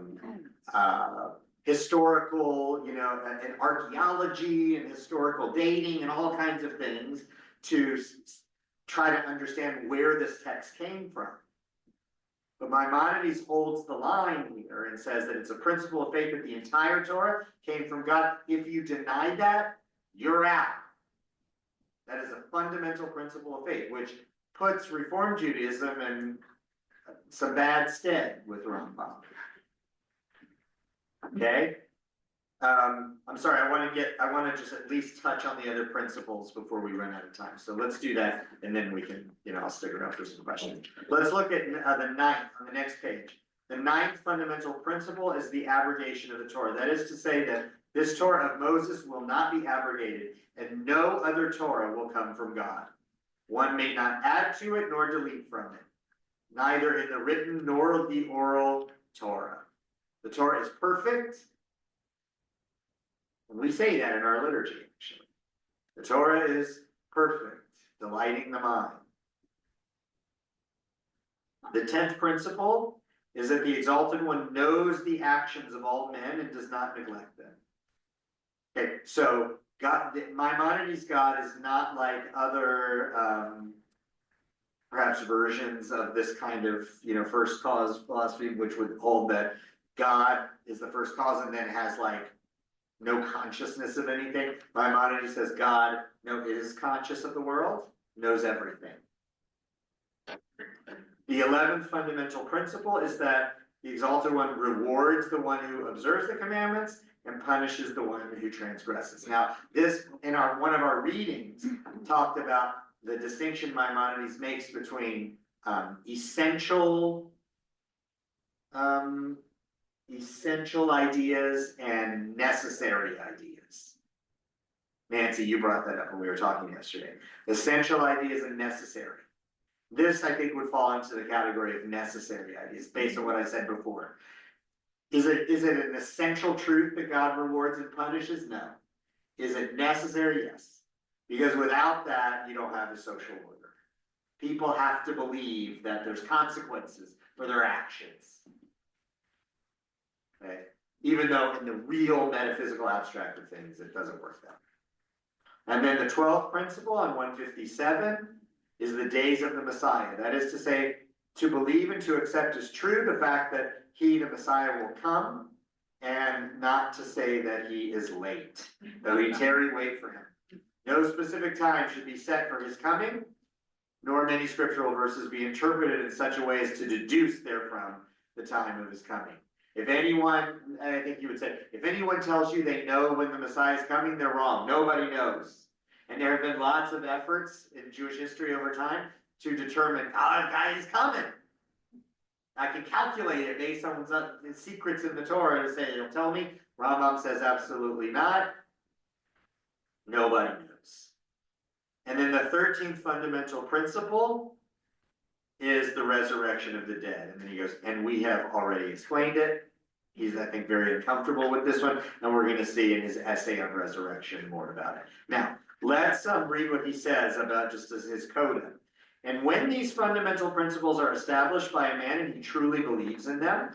historical, you know, and archaeology and historical dating and all kinds of things to try to understand where this text came from. But Maimonides holds the line here and says that it's a principle of faith that the entire Torah came from God. If you deny that, you're out. That is a fundamental principle of faith, which puts Reformed Judaism in some bad stead with Rambam. Okay? I'm sorry, I want to just at least touch on the other principles before we run out of time. So let's do that, and then we can, you know, I'll stick around for some questions. Let's look at the 9th on the next page. The 9th fundamental principle is the abrogation of the Torah. That is to say that this Torah of Moses will not be abrogated, and no other Torah will come from God. One may not add to it nor delete from it, neither in the written nor the oral Torah. The Torah is perfect. And we say that in our liturgy, actually. The Torah is perfect, delighting the mind. The 10th principle is that the Exalted One knows the actions of all men and does not neglect them. Okay, so God, Maimonides' God is not like other, perhaps versions of this kind of, you know, first cause philosophy, which would hold that God is the first cause and then has like no consciousness of anything. Maimonides says God is conscious of the world, knows everything. The 11th fundamental principle is that the Exalted One rewards the one who observes the commandments and punishes the one who transgresses. Now, this, in one of our readings, talked about the distinction Maimonides makes between essential ideas and necessary ideas. Nancy, you brought that up when we were talking yesterday. Essential ideas and necessary. This, I think, would fall into the category of necessary ideas, based on what I said before. Is it an essential truth that God rewards and punishes? No. Is it necessary? Yes. Because without that, you don't have a social order. People have to believe that there's consequences for their actions. Okay? Even though in the real metaphysical abstract of things, it doesn't work that way. And then the 12th principle on 157 is the days of the Messiah. That is to say, to believe and to accept as true the fact that he, the Messiah, will come, and not to say that he is late. Though he tarry, wait for him. No specific time should be set for his coming, nor many scriptural verses be interpreted in such a way as to deduce therefrom the time of his coming. If anyone, I think you would say, if anyone tells you they know when the Messiah is coming, they're wrong. Nobody knows. And there have been lots of efforts in Jewish history over time to determine, God, guy is coming. I can calculate it based on the secrets in the Torah to say, it'll tell me. Rambam says absolutely not. Nobody knows. And then the 13th fundamental principle is the resurrection of the dead. And then he goes, and we have already explained it. He's, I think, very uncomfortable with this one. And we're going to see in his essay on resurrection more about it. Now, let's read what he says about just as his coda. And when these fundamental principles are established by a man and he truly believes in them,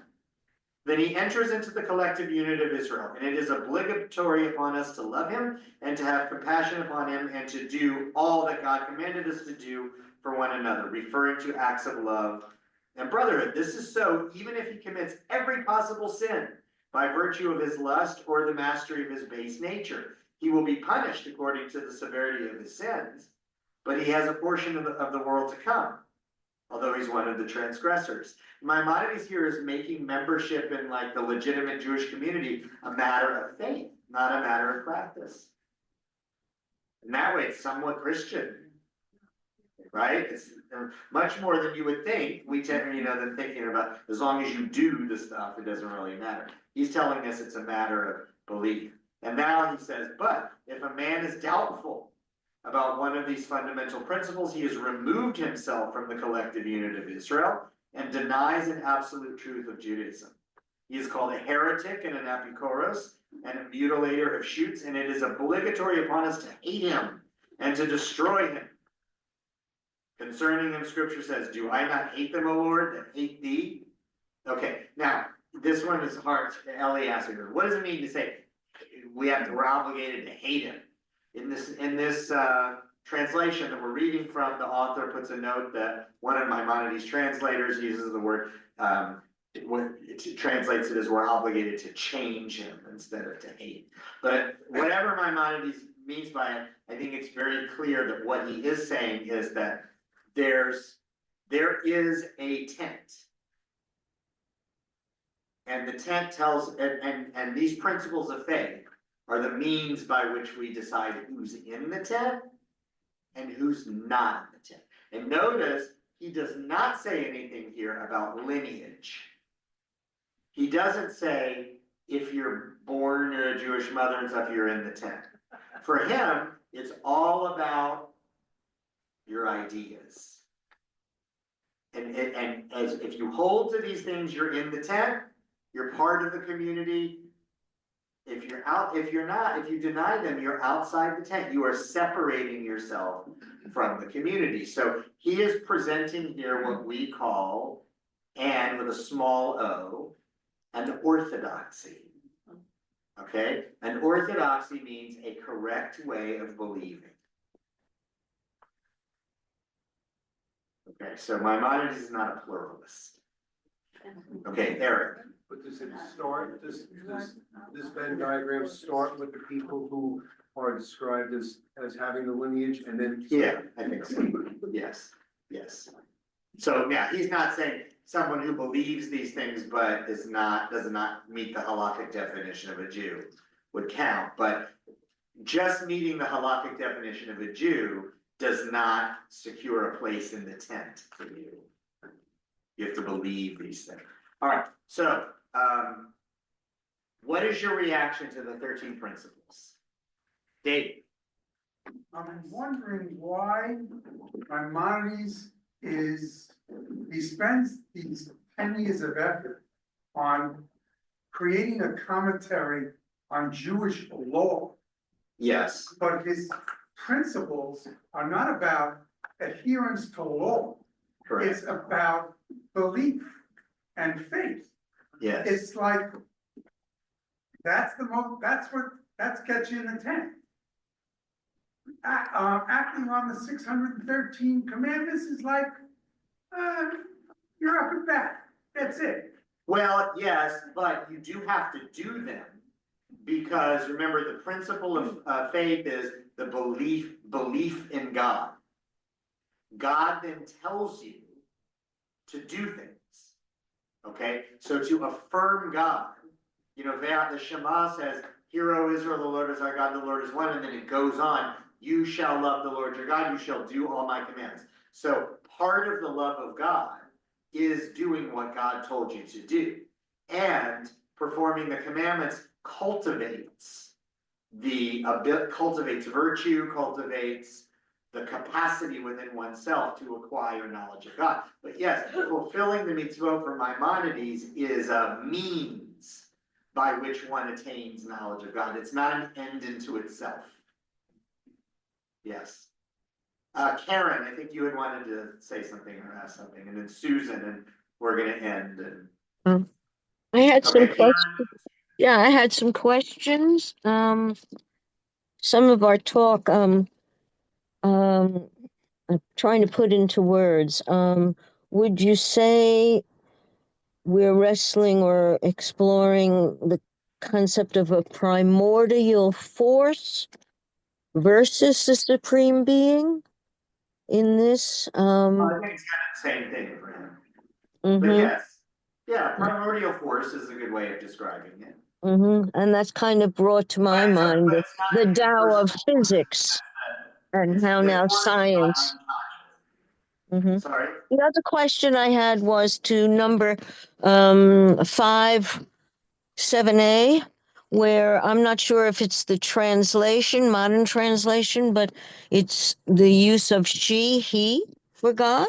then he enters into the collective unit of Israel. And it is obligatory upon us to love him and to have compassion upon him and to do all that God commanded us to do for one another, referring to acts of love and brotherhood. This is so even if he commits every possible sin by virtue of his lust or the mastery of his base nature. He will be punished according to the severity of his sins, but he has a portion of the world to come, although he's one of the transgressors. Maimonides here is making membership in like the legitimate Jewish community a matter of faith, not a matter of practice. And that way it's somewhat Christian, right? It's much more than you would think. We tend, than thinking about as long as you do the stuff, it doesn't really matter. He's telling us it's a matter of belief. And now he says, but if a man is doubtful about one of these fundamental principles, he has removed himself from the collective unit of Israel and denies an absolute truth of Judaism. He is called a heretic and an apicoros and a mutilator of shoots, and it is obligatory upon us to hate him and to destroy him. Concerning him, scripture says, do I not hate them, O Lord, that hate thee? Okay, now, this one is hard. Ellie asked me, what does it mean to say we're obligated to hate him? In this translation that we're reading from, the author puts a note that one of Maimonides' translators uses the word, it translates it as we're obligated to change him instead of to hate. But whatever Maimonides means by it, I think it's very clear that what he is saying is that there is a tent. And the tent tells, and these principles of faith are the means by which we decide who's in the tent and who's not in the tent. And notice, he does not say anything here about lineage. He doesn't say, if you're born to a Jewish mother and stuff, you're in the tent. For him, it's all about your ideas. And as if you hold to these things, you're in the tent, you're part of the community. If you deny them, you're outside the tent. You are separating yourself from the community. So he is presenting here what we call, and with a small o, an orthodoxy. Okay? An orthodoxy means a correct way of believing. Okay, so Maimonides is not a pluralist. Okay, Eric. But does it start, does this Venn diagram start with the people who are described as having the lineage and then? Yeah, I think so. Yes, yes. So yeah, he's not saying someone who believes these things but does not meet the halakhic definition of a Jew would count, but just meeting the halakhic definition of a Jew does not secure a place in the tent for you. You have to believe these things. All right, so what is your reaction to the 13 principles? Dave? I'm wondering why Maimonides he spends these 10 years of effort on creating a commentary on Jewish law. Yes, But his principles are not about adherence to law. correct, It's about belief and faith. yes, It's like, that gets you in the tent. Acting on the 613 commandments is like, you're up at bat, that's it. well, yes, but you do have to do them. Because remember, the principle of faith is the belief in God. God then tells you to do things. Okay, so to affirm God, you know, the Shema says, "Hear, O Israel, the Lord is our God, the Lord is one," and then it goes on, "You shall love the Lord your God, you shall do all my commands." So part of the love of God is doing what God told you to do, and performing the commandments cultivates cultivates virtue, cultivates the capacity within oneself to acquire knowledge of God. But yes, fulfilling the mitzvot for Maimonides is a means by which one attains knowledge of God. It's not an end into itself. Yes. Karen, I think you had wanted to say something or ask something, and then Susan, and we're gonna end. And I had some okay, Karen. questions. Yeah, I had some questions. Some of our talk, I'm trying to put into words. Would you say we're wrestling or exploring the concept of a primordial force versus the supreme being in this? I think it's kind of the same thing for him. But yes, yeah, primordial force is a good way of describing it. And that's kind of brought to my mind the Tao of physics and how now science. Sorry. The other question I had was to number 5-7A, where I'm not sure if it's the translation, modern translation, but it's the use of she, he for God,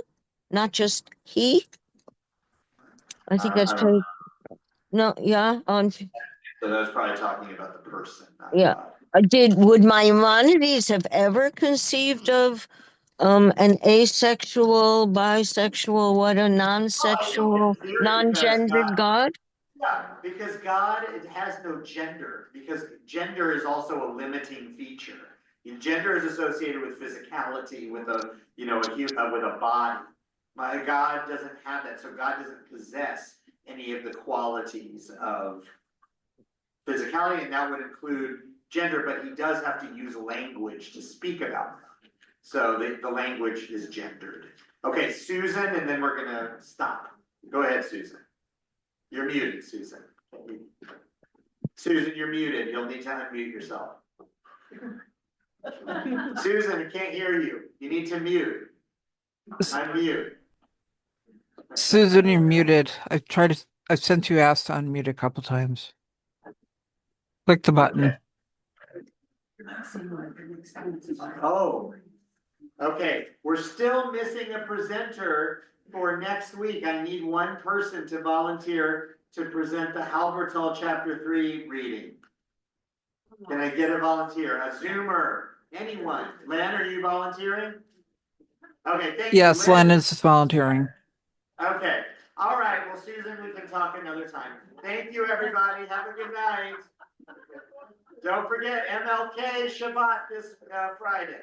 not just he. I think that's I don't know. no, yeah, on So that's probably talking about the person, not yeah. God. Would Maimonides have ever conceived of an asexual, bisexual, what a non-sexual, In theory, because non-gendered God? yeah, because God, it has no gender, because gender is also a limiting feature. Gender is associated with physicality, with a, you know, with a body. My God doesn't have that, so God doesn't possess any of the qualities of physicality, and that would include gender, but he does have to use language to speak about them. So the language is gendered. Okay, Susan, and then we're gonna stop. Go ahead, Susan. You're muted, Susan. Susan, you're muted. You'll need to unmute yourself. Susan, I can't hear you. You need to mute. Unmute. Susan, you're muted. I sent you asked to unmute a couple times. Click the button. Oh, okay. We're still missing a presenter for next week. I need one person to volunteer to present the Halbertal Chapter 3 reading. Can I get a volunteer? A Zoomer? Anyone? Len, are you volunteering? Okay, thank you. Yes, Len is volunteering. Okay. All right. Well, Susan, we can talk another time. Thank you, everybody. Have a good night. Don't forget MLK Shabbat this Friday.